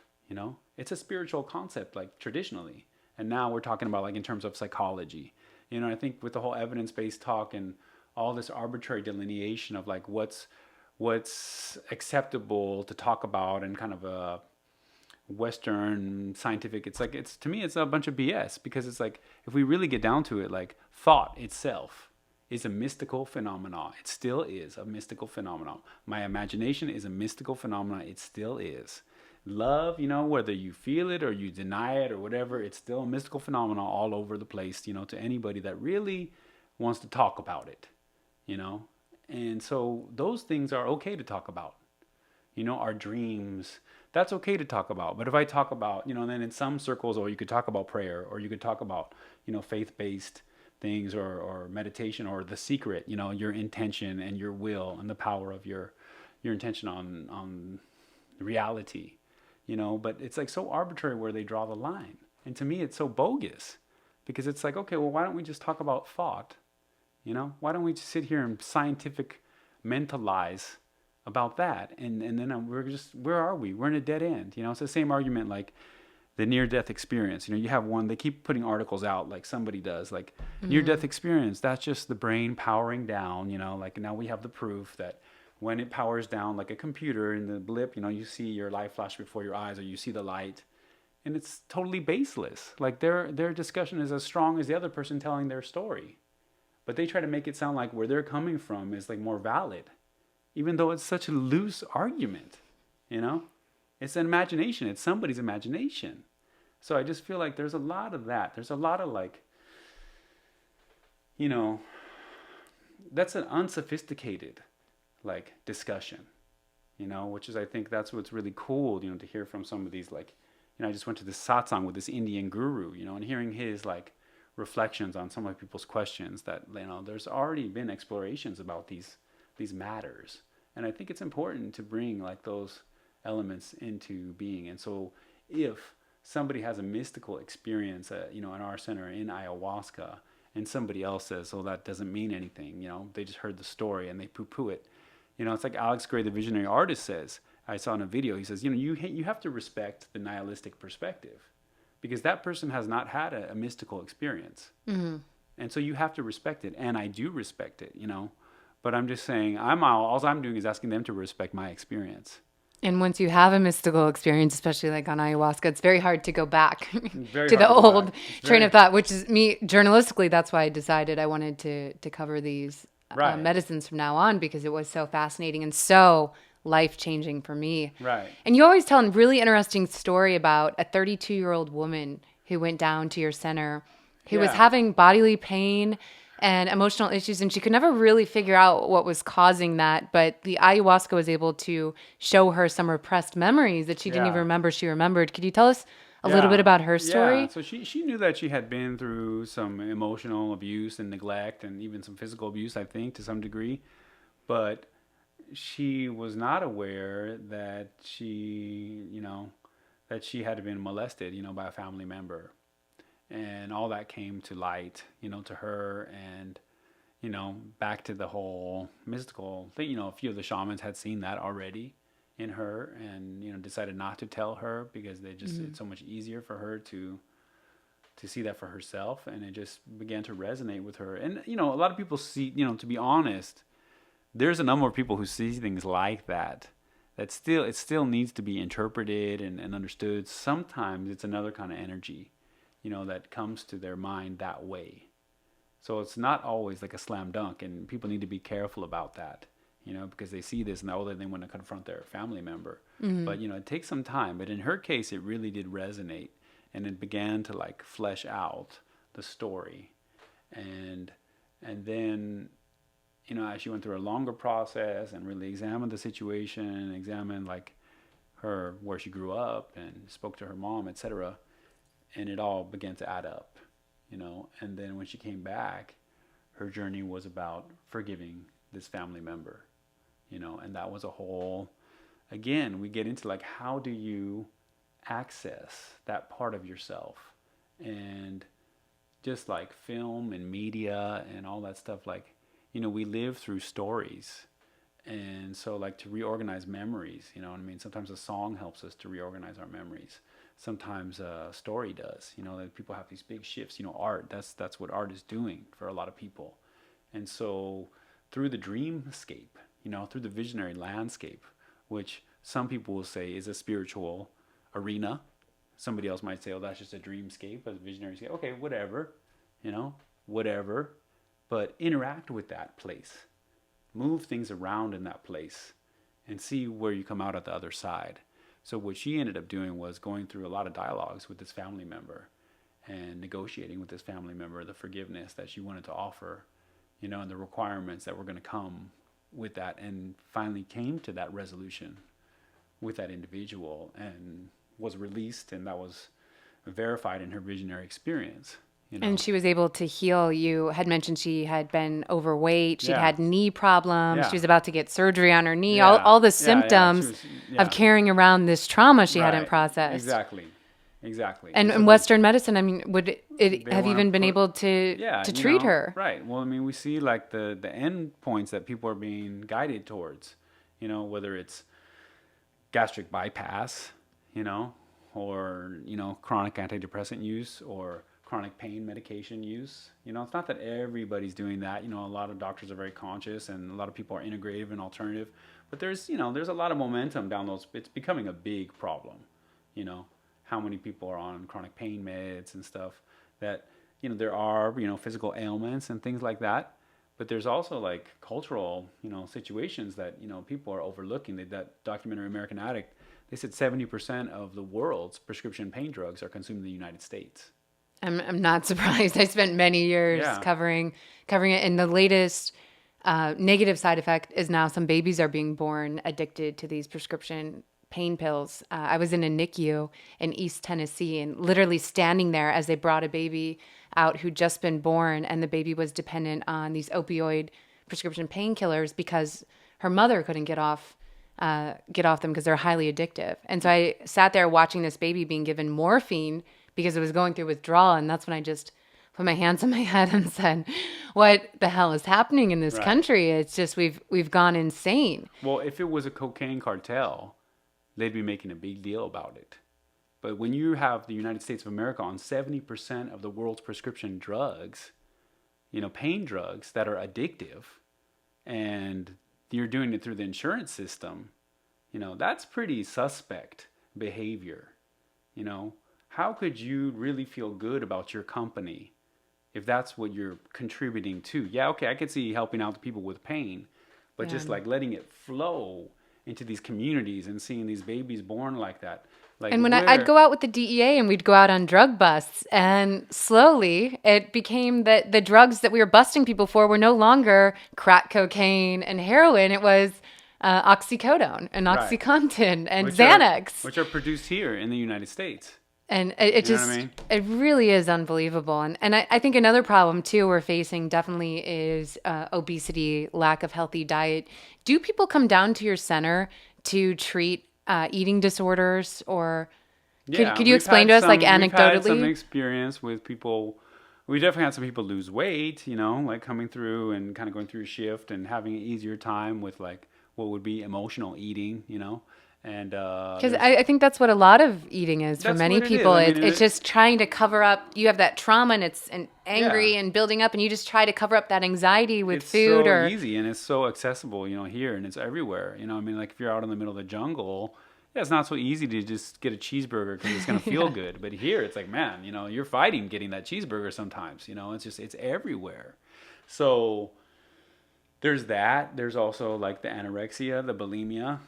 it's a spiritual concept like traditionally. And now we're talking about like in terms of psychology, I think with the whole evidence-based talk and all this arbitrary delineation of like what's acceptable to talk about and kind of a Western scientific, to me it's a bunch of BS, because it's like if we really get down to it, like thought itself is a mystical phenomenon. It still is a mystical phenomenon. My imagination is a mystical phenomenon. It still is. Love, whether you feel it or you deny it or whatever, it's still a mystical phenomenon all over the place, to anybody that really wants to talk about it, And so those things are okay to talk about. Our dreams, that's okay to talk about. But if I talk about, then in some circles, or you could talk about prayer, or you could talk about, faith-based things or meditation or the secret, your intention and your will and the power of your intention on reality, but it's like so arbitrary where they draw the line. And to me, it's so bogus, because it's like, okay, well, why don't we just talk about thought? Why don't we just sit here and scientific mentalize about that? And then where are we? We're in a dead end. It's the same argument like the near-death experience. You have one, they keep putting articles out like somebody does, like near-death experience, that's just the brain powering down, like now we have the proof that when it powers down like a computer in the blip, you see your life flash before your eyes, or you see the light, and it's totally baseless. Like their discussion is as strong as the other person telling their story. But they try to make it sound like where they're coming from is like more valid, even though it's such a loose argument, It's an imagination. It's somebody's imagination. So I just feel like there's a lot of that. There's a lot of like, you know, that's an unsophisticated like discussion, you know, which is, I think that's what's really cool, you know, to hear from some of these, like, you know, I just went to this satsang with this Indian guru, you know, and hearing his like reflections on some of people's questions that, you know, there's already been explorations about these matters. And I think it's important to bring like those elements into being. And so if somebody has a mystical experience, you know, in our center in ayahuasca, and somebody else says, "Oh, that doesn't mean anything," you know, they just heard the story and they poo-poo it. You know, it's like Alex Gray, the visionary artist, says. I saw in a video. He says, you know, you have to respect the nihilistic perspective, because that person has not had a mystical experience, and so you have to respect it. And I do respect it, you know, but I'm just saying, all I'm doing is asking them to respect my experience. And once you have a mystical experience, especially like on ayahuasca, it's very hard to go back Very to the hard to go old back. train of thought, which is me journalistically. That's why I decided I wanted to cover these Right. medicines from now on, because it was so fascinating and so life-changing for me. Right. And you always tell a really interesting story about a 32-year-old woman who went down to your center who was Yeah. having bodily pain and emotional issues, and she could never really figure out what was causing that. But the ayahuasca was able to show her some repressed memories that she didn't Yeah. even remember she remembered. Could you tell us a little bit about her story? Yeah, so she knew that she had been through some emotional abuse and neglect and even some physical abuse, I think, to some degree. But she was not aware that that she had been molested, you know, by a family member. And all that came to light, you know, to her, and, you know, back to the whole mystical thing. You know, a few of the shamans had seen that already in her, and, you know, decided not to tell her, because they just it's so much easier for her to see that for herself, and it just began to resonate with her. And, you know, a lot of people see, you know, to be honest, there's a number of people who see things like that still, it still needs to be interpreted and understood. Sometimes it's another kind of energy, you know, that comes to their mind that way. So it's not always like a slam dunk, and people need to be careful about that, you know, because they see this and then they want to confront their family member. But, you know, it takes some time. But in her case, it really did resonate, and it began to like flesh out the story. And then, you know, as she went through a longer process and really examined the situation, examined like her, where she grew up, and spoke to her mom, etc., and it all began to add up, you know. And then when she came back, her journey was about forgiving this family member, you know. And that was a whole, again, we get into like, how do you access that part of yourself? And just like film and media and all that stuff, like, you know, we live through stories. And so like to reorganize memories, you know what I mean? Sometimes a song helps us to reorganize our memories. Sometimes a story does, you know, that people have these big shifts, you know, art, that's what art is doing for a lot of people. And so through the dreamscape, you know, through the visionary landscape, which some people will say is a spiritual arena. Somebody else might say, oh, that's just a dreamscape, a visionary scape. Okay, whatever, you know, whatever. But interact with that place. Move things around in that place and see where you come out at the other side. So what she ended up doing was going through a lot of dialogues with this family member and negotiating with this family member the forgiveness that she wanted to offer, you know, and the requirements that were going to come with that, and finally came to that resolution with that individual and was released, and that was verified in her visionary experience. You know? And she was able to heal. You had mentioned she had been overweight. She'd Yeah. had knee problems. Yeah. She was about to get surgery on her knee. Yeah. All the Yeah, symptoms she was- of carrying around this trauma she Right. hadn't processed. Exactly. And So in Western medicine, I mean, would it they have wanna even been put- able to you treat know, her? Right. Well, I mean, we see like the end points that people are being guided towards, you know, whether it's gastric bypass, you know, or, you know, chronic antidepressant use, or chronic pain medication use. You know, it's not that everybody's doing that. You know, a lot of doctors are very conscious, and a lot of people are integrative and alternative, but there's, you know, there's a lot of momentum down those. It's becoming a big problem, you know, how many people are on chronic pain meds and stuff, that, you know, there are, you know, physical ailments and things like that, but there's also like cultural, you know, situations that, you know, people are overlooking. That documentary American Addict, They said 70% of the world's prescription pain drugs are consumed in the United States. I'm not surprised. I spent many years Yeah. covering it, and the latest negative side effect is now some babies are being born addicted to these prescription pain pills. I was in a NICU in East Tennessee, and literally standing there as they brought a baby out who'd just been born, and the baby was dependent on these opioid prescription painkillers because her mother couldn't get off them because they're highly addictive. And so I sat there watching this baby being given morphine because it was going through withdrawal. And that's when I just put my hands on my head and said, what the hell is happening in this Right. country? It's just, we've gone insane. Well, if it was a cocaine cartel, they'd be making a big deal about it. But when you have the United States of America on 70% of the world's prescription drugs, pain drugs that are addictive, and you're doing it through the insurance system, that's pretty suspect behavior. How could you really feel good about your company if that's what you're contributing to? Yeah, okay, I could see helping out the people with pain, but just like letting it flow into these communities and seeing these babies born like that. Like, And when I'd go out with the DEA and we'd go out on drug busts, and slowly it became that the drugs that we were busting people for were no longer crack cocaine and heroin. It was oxycodone and Right. OxyContin and which Xanax. which are produced here in the United States. And it You know just, what I mean? it really is unbelievable. And I think another problem too we're facing definitely is obesity, lack of healthy diet. Do people come down to your center to treat eating disorders, or could you we've explain had to us, like, We've had some anecdotally? experience with people. We definitely had some people lose weight, like coming through and kind of going through a shift and having an easier time with like what would be emotional eating, and Because I think that's what a lot of eating is for That's many what it is. people. I mean, It's just trying to cover up. You have that trauma and it's angry Yeah. and building up, and you just try to cover up that anxiety with it's food so or. easy and it's so accessible, here, and it's everywhere. I mean, like if you're out in the middle of the jungle, yeah, it's not so easy to just get a cheeseburger because it's gonna feel good. But here, it's like, man, you're fighting getting that cheeseburger sometimes. It's everywhere. So there's that. There's also like the anorexia, the bulimia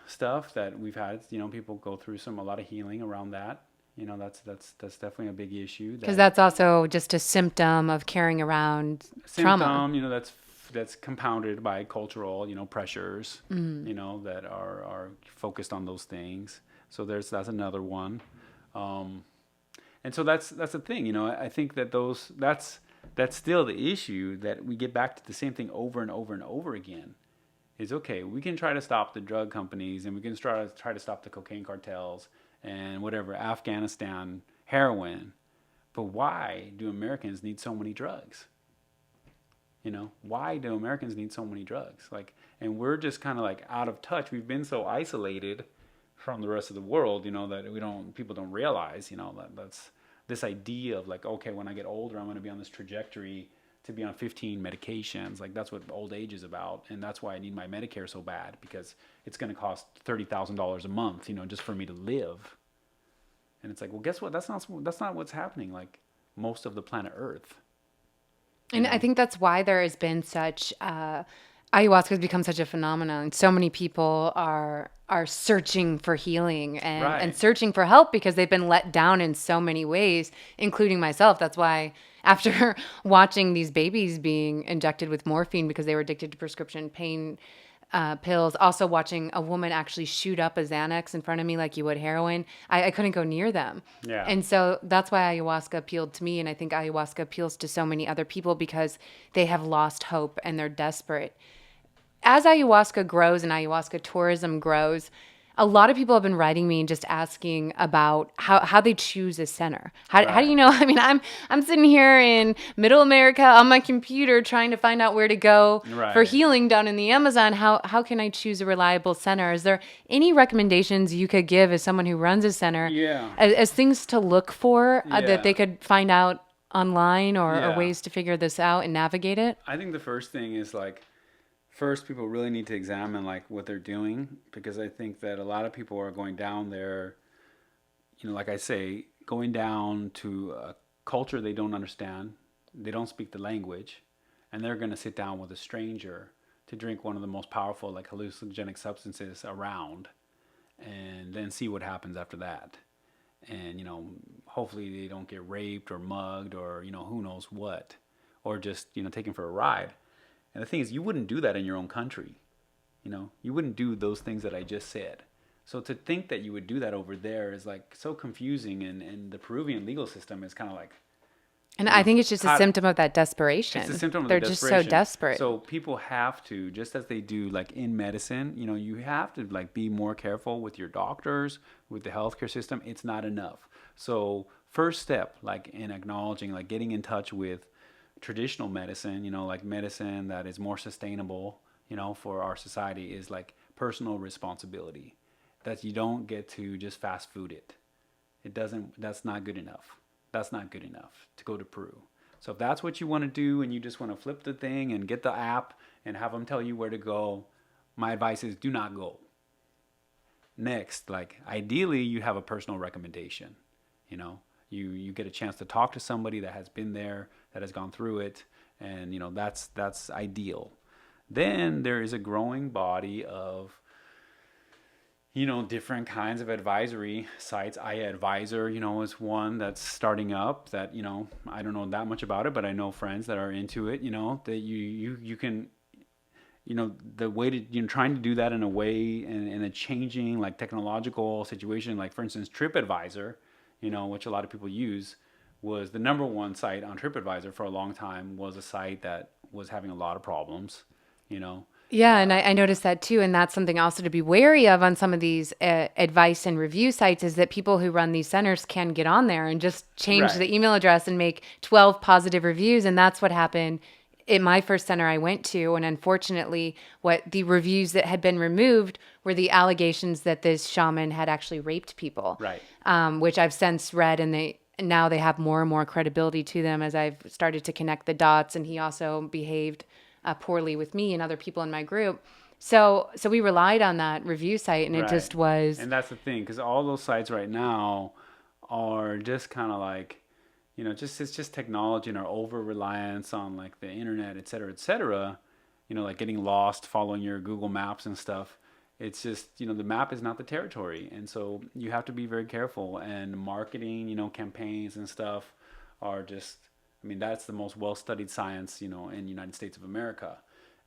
stuff that we've had. People go through a lot of healing around that. That's definitely a big issue. Because that's also just a symptom of carrying around trauma. Symptom, that's compounded by cultural, pressures, that are focused on those things. So that's another one. And so that's the thing, I think that that's still the issue, that we get back to the same thing over and over and over again. Is okay, we can try to stop the drug companies and we can try to stop the cocaine cartels and whatever, Afghanistan heroin. But why do Americans need so many drugs? Why do Americans need so many drugs? And we're just kind of like out of touch. We've been so isolated from the rest of the world, that people don't realize, that's this idea of like, okay, when I get older, I'm going to be on this trajectory to be on 15 medications. Like that's what old age is about. And that's why I need my Medicare so bad, because it's going to cost $30,000 a month, just for me to live. And it's like, well, guess what? That's not what's happening. Like most of the planet Earth. And I think that's why there has been such ayahuasca has become such a phenomenon. So many people are searching for healing and Right. searching for help because they've been let down in so many ways, including myself. That's why after watching these babies being injected with morphine because they were addicted to prescription pain pills, also watching a woman actually shoot up a Xanax in front of me like you would heroin, I couldn't go near them. Yeah. And so that's why ayahuasca appealed to me. And I think ayahuasca appeals to so many other people because they have lost hope and they're desperate. As ayahuasca grows and ayahuasca tourism grows, a lot of people have been writing me and just asking about how they choose a center. How do you know? I mean, I'm sitting here in middle America on my computer trying to find out where to go for Right. healing down in the Amazon. How can I choose a reliable center? Is there any recommendations you could give as someone who runs a center Yeah. as things to look for Yeah. that they could find out online or Yeah. ways to figure this out and navigate it? I think the first thing is like, first people really need to examine like what they're doing, because I think that a lot of people are going down there, like I say, going down to a culture they don't understand, they don't speak the language, and they're going to sit down with a stranger to drink one of the most powerful like hallucinogenic substances around. and then see what happens after that. And, hopefully they don't get raped or mugged or, who knows what, or just, taken for a ride. And the thing is, you wouldn't do that in your own country. You wouldn't do those things that I just said. So to think that you would do that over there is like so confusing. And the Peruvian legal system is kind of like, And I think it's just a symptom of that desperation. It's a symptom of They're the just desperation. so desperate. So people have to, just as they do like in medicine, you have to like be more careful with your doctors, with the healthcare system. It's not enough. So first step, like in acknowledging, like getting in touch with traditional medicine, like medicine that is more sustainable, for our society, is like personal responsibility. That you don't get to just fast food it. That's not good enough. That's not good enough to go to Peru. So if that's what you want to do and you just want to flip the thing and get the app and have them tell you where to go, my advice is do not go. Next, like ideally you have a personal recommendation. You get a chance to talk to somebody that has been there, that has gone through it, and that's ideal. Then there is a growing body of different kinds of advisory sites. iAdvisor, is one that's starting up that, I don't know that much about it, but I know friends that are into it, that you can, the way to, trying to do that in a way, in a changing, like technological situation, like for instance, TripAdvisor, which a lot of people use, was the number one site on TripAdvisor for a long time, was a site that was having a lot of problems, Yeah, and I noticed that too. And that's something also to be wary of on some of these advice and review sites, is that people who run these centers can get on there and just change Right. the email address and make 12 positive reviews. And that's what happened at my first center I went to. And unfortunately, what the reviews that had been removed were the allegations that this shaman had actually raped people. Right. Which I've since read, and now they have more and more credibility to them as I've started to connect the dots. And he also behaved poorly with me and other people in my group. So we relied on that review site, and it Right. just was. And that's the thing, because all those sites right now are just kind of like, it's just technology and our over reliance on like the internet, et cetera, et cetera. Like getting lost following your Google Maps and stuff. It's just, the map is not the territory. And so you have to be very careful. And marketing, campaigns and stuff are just, that's the most well-studied science, in the United States of America.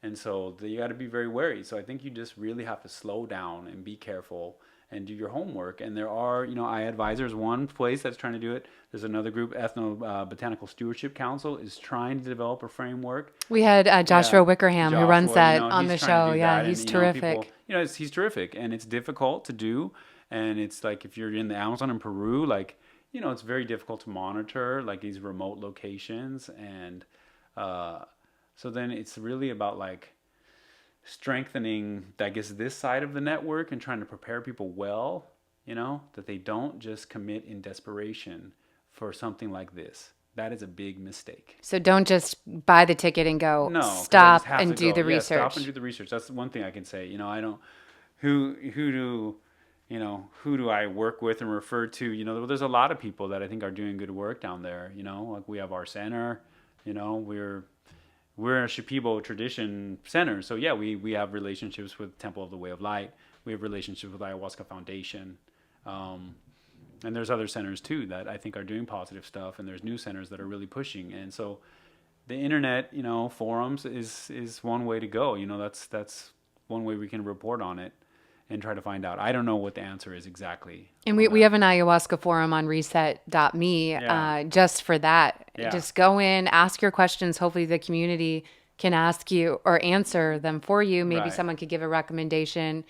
And so you got to be very wary. So I think you just really have to slow down and be careful and do your homework. And there are, iAdvisor is one place that's trying to do it. There's another group, Botanical Stewardship Council, is trying to develop a framework. We had Joshua Wickerham, who runs that on the he's trying show. to do Yeah, that. he's And, terrific. people, he's terrific. And it's difficult to do. And it's like if you're in the Amazon in Peru, like, it's very difficult to monitor like these remote locations. And so then it's really about like strengthening, I guess, this side of the network and trying to prepare people well, that they don't just commit in desperation for something like this. That is a big mistake. So don't just buy the ticket and go. No, 'cause I just Stop have and to do go. the Yeah, research. stop and do the research. That's one thing I can say. I don't. Who do I work with and refer to? There's a lot of people that I think are doing good work down there. Like we have our center. We're a Shipibo tradition center, so yeah, we have relationships with Temple of the Way of Light. We have relationships with Ayahuasca Foundation, and there's other centers too that I think are doing positive stuff, and there's new centers that are really pushing. And so, the internet, forums is one way to go. That's one way we can report on it and try to find out. I don't know what the answer is exactly. And we have an ayahuasca forum on reset.me just for that. Yeah. Just go in, ask your questions. Hopefully the community can ask you or answer them for you. Maybe Right. someone could give a recommendation.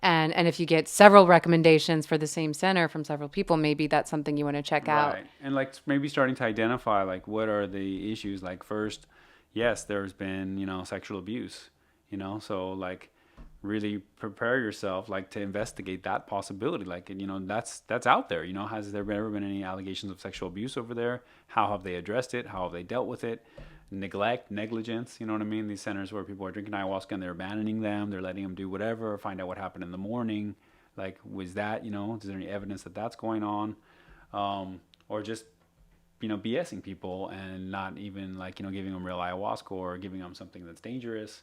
And if you get several recommendations for the same center from several people, maybe that's something you want to check out. Right. And like maybe starting to identify like what are the issues. Like first, yes, there's been, sexual abuse, so like really prepare yourself like to investigate that possibility. Like, that's out there. Has there ever been any allegations of sexual abuse over there? How have they addressed it? How have they dealt with it? Neglect, negligence, what I mean? These centers where people are drinking ayahuasca and they're abandoning them, they're letting them do whatever, find out what happened in the morning. Like, was that, is there any evidence that that's going on? Or just, BSing people and not even like, giving them real ayahuasca or giving them something that's dangerous.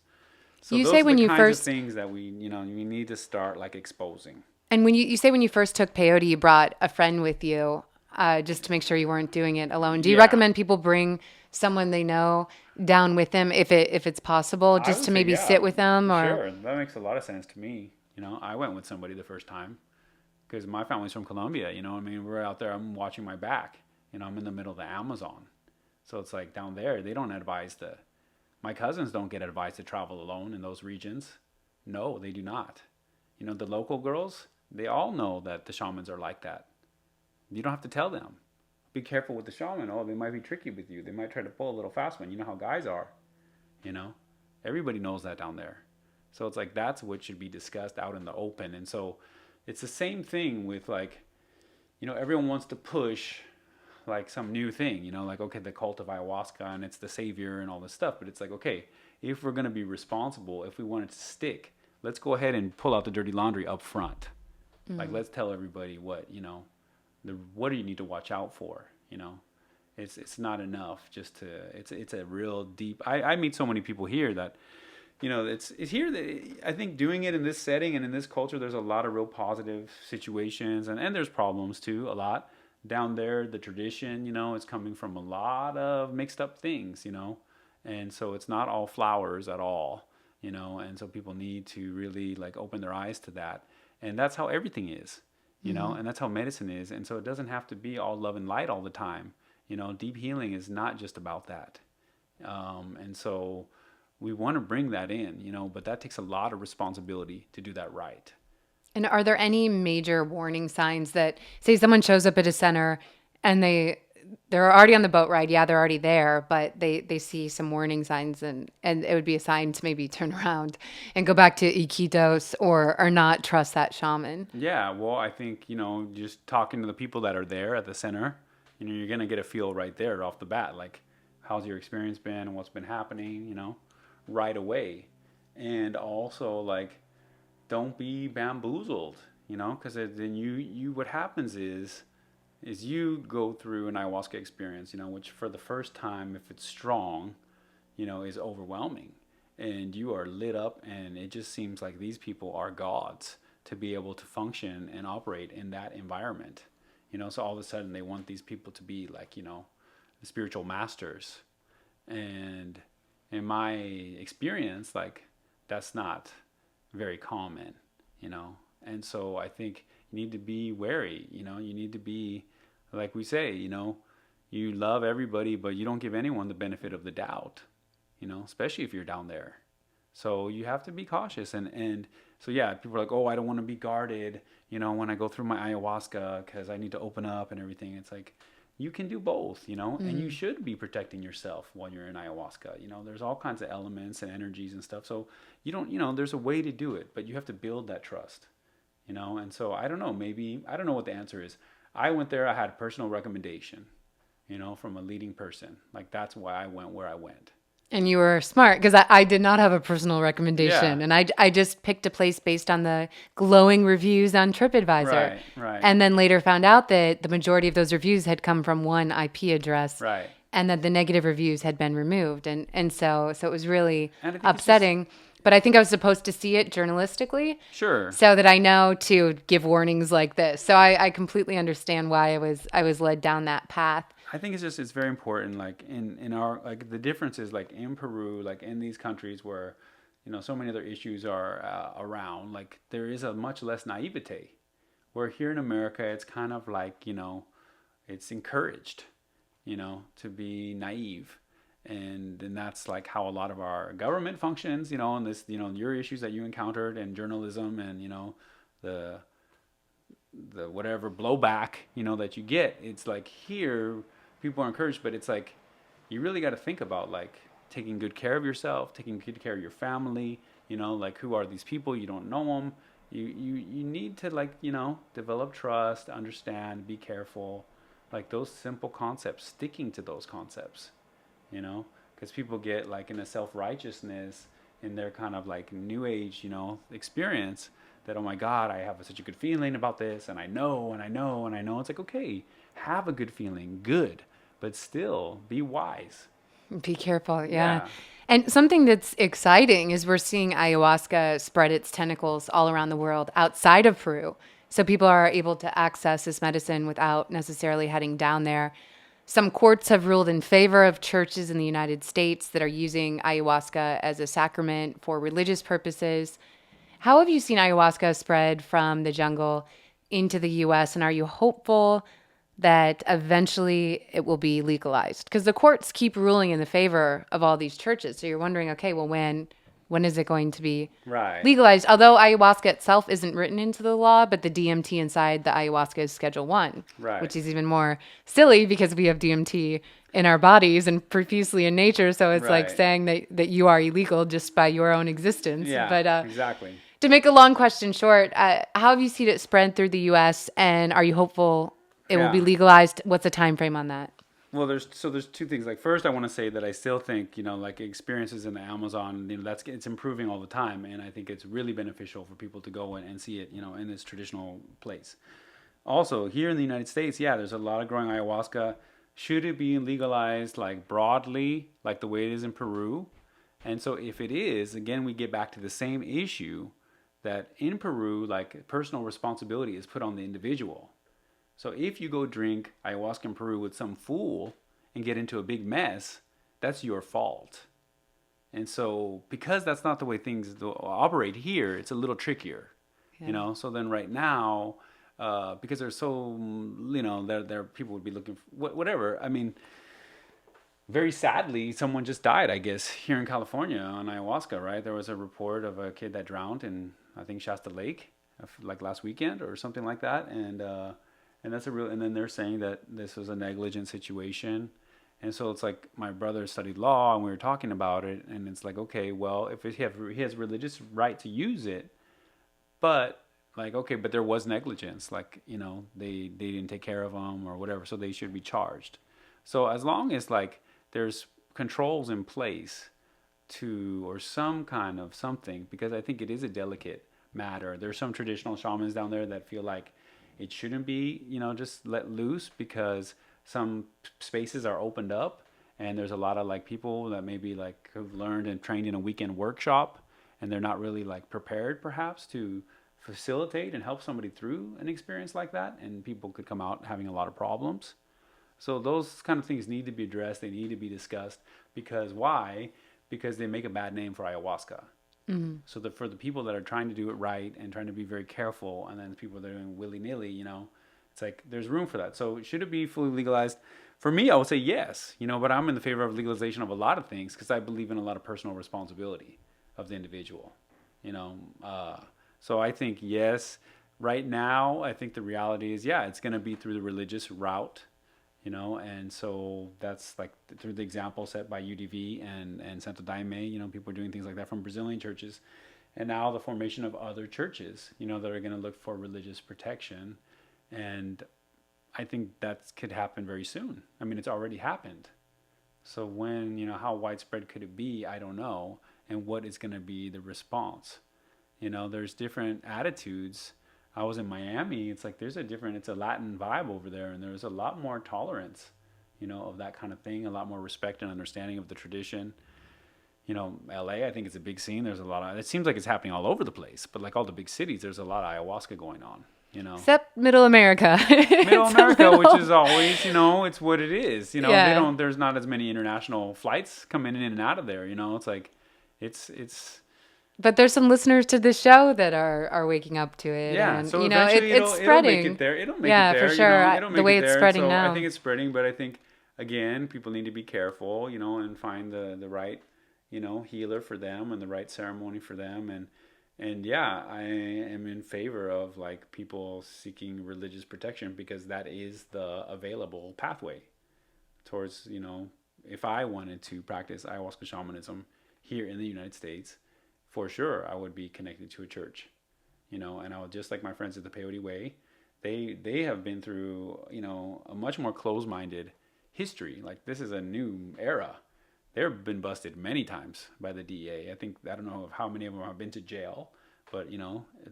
So You those say are when the you kinds first of things that we need to start like exposing. And when you say when you first took peyote, you brought a friend with you, just to make sure you weren't doing it alone. Do you Yeah, recommend people bring someone they know down with them if it's possible, I just would to say, maybe yeah, sit with them or? sure. That makes a lot of sense to me. I went with somebody the first time because my family's from Colombia. I mean, we're out there. I'm watching my back. I'm in the middle of the Amazon, so it's like down there they don't advise the. My cousins don't get advised to travel alone in those regions. No, they do not. The local girls, they all know that the shamans are like that. You don't have to tell them. Be careful with the shaman. Oh, they might be tricky with you. They might try to pull a little fast one. You know how guys are. You know, everybody knows that down there. So it's like that's what should be discussed out in the open. And so it's the same thing with like, everyone wants to push like some new thing, like, okay, the cult of ayahuasca and it's the savior and all this stuff. But it's like, okay, if we're going to be responsible, if we want it to stick, let's go ahead and pull out the dirty laundry up front. Like, let's tell everybody what do you need to watch out for, it's not enough just to, it's a real deep, I meet so many people here that, it's here that I think doing it in this setting and in this culture, there's a lot of real positive situations and there's problems too, a lot. Down there, the tradition, is coming from a lot of mixed up things, and so it's not all flowers at all, and so people need to really like open their eyes to that. And that's how everything is, and that's how medicine is. And so it doesn't have to be all love and light all the time. Deep healing is not just about that. And so we want to bring that in, but that takes a lot of responsibility to do that right. And are there any major warning signs that, say, someone shows up at a center and they're already on the boat ride? Yeah, they're already there, but they see some warning signs and it would be a sign to maybe turn around and go back to Iquitos or not trust that shaman. Yeah, well, I think, just talking to the people that are there at the center, you're going to get a feel right there off the bat. Like, how's your experience been and what's been happening, right away. And also, like, don't be bamboozled, because then you what happens is you go through an ayahuasca experience, which for the first time, if it's strong, is overwhelming, and you are lit up, and it just seems like these people are gods to be able to function and operate in that environment, so all of a sudden they want these people to be like, the spiritual masters, and in my experience, like, that's not very common, and so I think you need to be wary, you need to be, like we say, you love everybody, but you don't give anyone the benefit of the doubt, especially if you're down there. So you have to be cautious, and so yeah, people are like, oh, I don't want to be guarded, when I go through my ayahuasca because I need to open up and everything. It's like, you can do both, and you should be protecting yourself while you're in ayahuasca. There's all kinds of elements and energies and stuff. So you don't, there's a way to do it, but you have to build that trust, and so I don't know, maybe, I don't know what the answer is. I went there, I had a personal recommendation, from a leading person. Like, that's why I went where I went. And you were smart because I did not have a personal recommendation. Yeah. And I just picked a place based on the glowing reviews on TripAdvisor. Right. And then later found out that the majority of those reviews had come from one IP address. Right. And that the negative reviews had been removed. And so it was really And upsetting. But I think I was supposed to see it journalistically. Sure. So that I know to give warnings like this. So I completely understand why I was led down that path. I think it's very important, like in our, like, the difference is, like, in Peru, like in these countries where, so many other issues are around, like, there is a much less naivete, where here in America, it's kind of like, it's encouraged, to be naive. And that's like how a lot of our government functions, and this, your issues that you encountered in journalism and, the whatever blowback, that you get. It's like here, people are encouraged, but it's like, you really got to think about, like, taking good care of yourself, taking good care of your family, like, who are these people? You don't know them. You need to, like, develop trust, understand, be careful, like those simple concepts, sticking to those concepts, because people get, like, in a self-righteousness in their kind of, like, new age, experience, that, oh my God, I have such a good feeling about this, and I know, and I know, and I know. It's like, okay, have a good feeling, good, but still be wise. Be careful, yeah. And something that's exciting is we're seeing ayahuasca spread its tentacles all around the world outside of Peru. So people are able to access this medicine without necessarily heading down there. Some courts have ruled in favor of churches in the United States that are using ayahuasca as a sacrament for religious purposes. How have you seen ayahuasca spread from the jungle into the US, and are you hopeful that eventually it will be legalized? Because the courts keep ruling in the favor of all these churches. So you're wondering, okay, well, when is it going to be Right. legalized? Although ayahuasca itself isn't written into the law, but the DMT inside the ayahuasca is Schedule 1, Right. which is even more silly because we have DMT in our bodies and profusely in nature. So it's like Right. saying that you are illegal just by your own existence. Yeah, But exactly. to make a long question short, how have you seen it spread through the U.S., and are you hopeful it will be Yeah. legalized? What's the time frame on that? Well, there's two things. Like first, I want to say that I still think like experiences in the Amazon, it's improving all the time, and I think it's really beneficial for people to go and see it, in this traditional place. Also, here in the United States, yeah, there's a lot of growing ayahuasca. Should it be legalized like broadly, like the way it is in Peru? And so, if it is, again, we get back to the same issue that in Peru, like personal responsibility is put on the individual. So if you go drink ayahuasca in Peru with some fool and get into a big mess, that's your fault. And so because that's not the way things operate here, it's a little trickier, Yeah. So then right now, because there's so, there people would be looking for whatever. I mean, very sadly, someone just died, I guess, here in California on ayahuasca, right? There was a report of a kid that drowned in, I think, Shasta Lake, like last weekend or something like that. And that's and then they're saying that this was a negligent situation. And so it's like my brother studied law and we were talking about it. And it's like, okay, well, if he has religious right to use it, but like, okay, but there was negligence. Like, they didn't take care of him or whatever. So they should be charged. So as long as like there's controls in place or some kind of something, because I think it is a delicate matter. There's some traditional shamans down there that feel like it shouldn't be, just let loose because some spaces are opened up and there's a lot of like people that maybe like have learned and trained in a weekend workshop and they're not really like prepared perhaps to facilitate and help somebody through an experience like that, and people could come out having a lot of problems. So those kind of things need to be addressed. They need to be discussed because why? Because they make a bad name for ayahuasca. Mm-hmm. So for the people that are trying to do it right and trying to be very careful, and then the people that are doing willy nilly, it's like there's room for that. So should it be fully legalized? For me, I would say yes, but I'm in the favor of legalization of a lot of things because I believe in a lot of personal responsibility of the individual, so I think yes. Right now, I think the reality is, yeah, it's going to be through the religious route, and so that's like through the example set by UDV and Santo Daime, people are doing things like that from Brazilian churches, and now the formation of other churches, that are going to look for religious protection, and I think that could happen very soon. I mean, it's already happened. So when, how widespread could it be? I don't know, and what is going to be the response? There's different attitudes. I was in Miami. It's like it's a Latin vibe over there, and there's a lot more tolerance, of that kind of thing, a lot more respect and understanding of the tradition. LA, I think it's a big scene. There's a lot of, it seems like it's happening all over the place, but like all the big cities, there's a lot of ayahuasca going on, Except Middle America. Middle America, which is always, it's what it is. Yeah. There's not as many international flights coming in and out of there, it's like, it's, But there's some listeners to this show that are waking up to it. yeah, And, so eventually it's spreading. it'll make it there. It'll make Yeah, it there. for sure. It'll make The way it it's there. spreading So now. I think it's spreading, but I think again, people need to be careful, and find the right, healer for them and the right ceremony for them, and yeah, I am in favor of like people seeking religious protection because that is the available pathway towards, if I wanted to practice ayahuasca shamanism here in the United States, for sure I would be connected to a church, and I would, just like my friends at the Peyote Way, they have been through, a much more closed-minded history. Like this is a new era. They've been busted many times by the DEA. I don't know how many of them have been to jail, but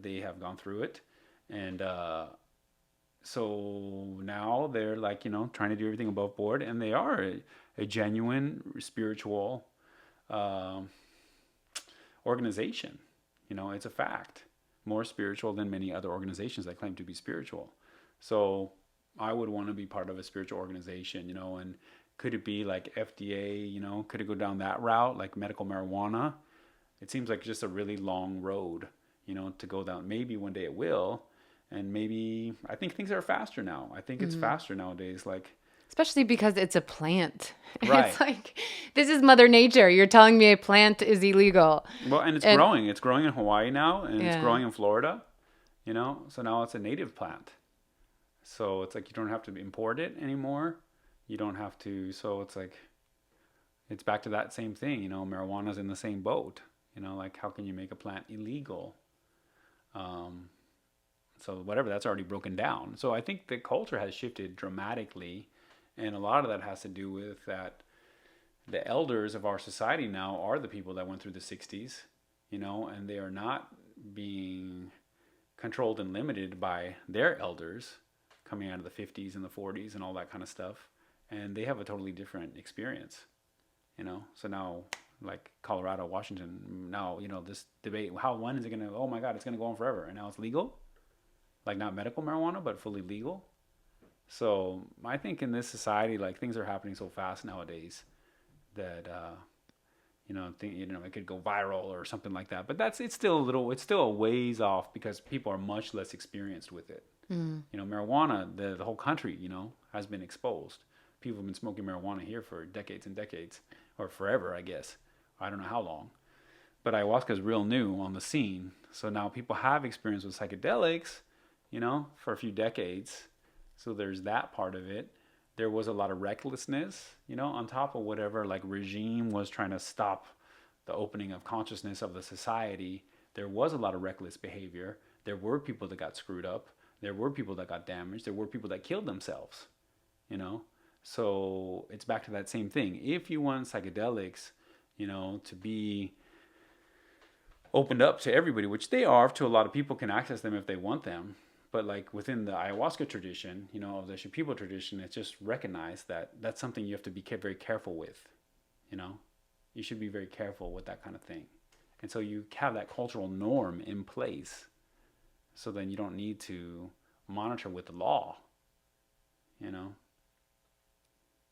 they have gone through it, and so now they're like trying to do everything above board, and they are a genuine spiritual organization. It's a fact. more spiritual than many other organizations that claim to be spiritual. So I would want to be part of a spiritual organization, and could it be like FDA, could it go down that route, like medical marijuana? It seems like just a really long road, to go down. Maybe one day it will. And maybe, I think things are faster now. I think it's faster nowadays. Like, especially because it's a plant. Right. It's like, this is Mother Nature. You're telling me a plant is illegal. Well, and it's growing. It's growing in Hawaii now, and it's Yeah. growing in Florida, So now it's a native plant. So it's like you don't have to import it anymore. You don't have to, so it's like, it's back to that same thing, marijuana's in the same boat. Like how can you make a plant illegal? So whatever, that's already broken down. So I think the culture has shifted dramatically. And a lot of that has to do with that the elders of our society now are the people that went through the 60s, and they are not being controlled and limited by their elders coming out of the 50s and the 40s and all that kind of stuff. And they have a totally different experience, So now, like Colorado, Washington, now, this debate, when is it going to, oh my God, it's going to go on forever. And now it's legal. Like not medical marijuana, but fully legal. So I think in this society, like things are happening so fast nowadays that, it could go viral or something like that. But it's still a ways off because people are much less experienced with it. Marijuana, the whole country, has been exposed. People have been smoking marijuana here for decades and decades, or forever, I guess. I don't know how long. But ayahuasca is real new on the scene. So now people have experience with psychedelics, for a few decades. So there's that part of it. There was a lot of recklessness, on top of whatever like regime was trying to stop the opening of consciousness of the society. There was a lot of reckless behavior. There were people that got screwed up. There were people that got damaged. There were people that killed themselves, So it's back to that same thing. If you want psychedelics, to be opened up to everybody, which they are, to a lot of people can access them if they want them. But like within the ayahuasca tradition, of the Shipibo tradition, it's just recognized that that's something you have to be very careful with, You should be very careful with that kind of thing. And so you have that cultural norm in place. So then you don't need to monitor with the law,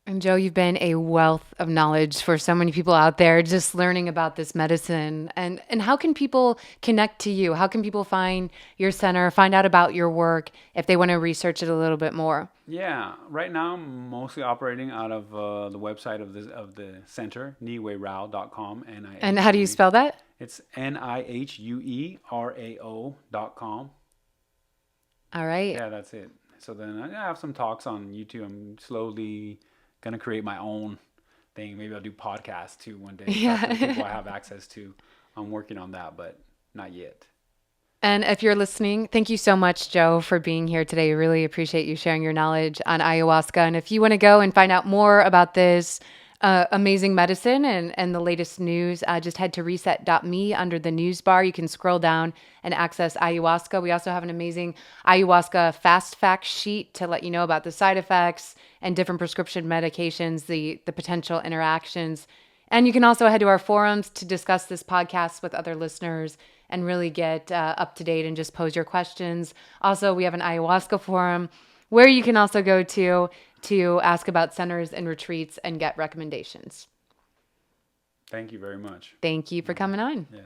And Joe, you've been a wealth of knowledge for so many people out there just learning about this medicine. And how can people connect to you? How can people find your center, find out about your work if they want to research it a little bit more? Yeah, right now I'm mostly operating out of the website of the center, nihuerao.com. And how do you spell that? It's NIHUERAO.com. All right. Yeah, that's it. So then I have some talks on YouTube. I'm slowly going to create my own thing. Maybe I'll do podcasts too one day. Yeah. People I have access to. I'm working on that, but not yet. And if you're listening, thank you so much, Joe, for being here today. Really appreciate you sharing your knowledge on ayahuasca. And if you want to go and find out more about this amazing medicine and the latest news, just head to reset.me under the news bar. You can scroll down and access ayahuasca. We also have an amazing ayahuasca fast fact sheet to let you know about the side effects and different prescription medications, the potential interactions. And you can also head to our forums to discuss this podcast with other listeners and really get up to date and just pose your questions. Also, we have an ayahuasca forum where you can also go to ask about centers and retreats and get recommendations. Thank you very much. Thank you for coming on. Yeah.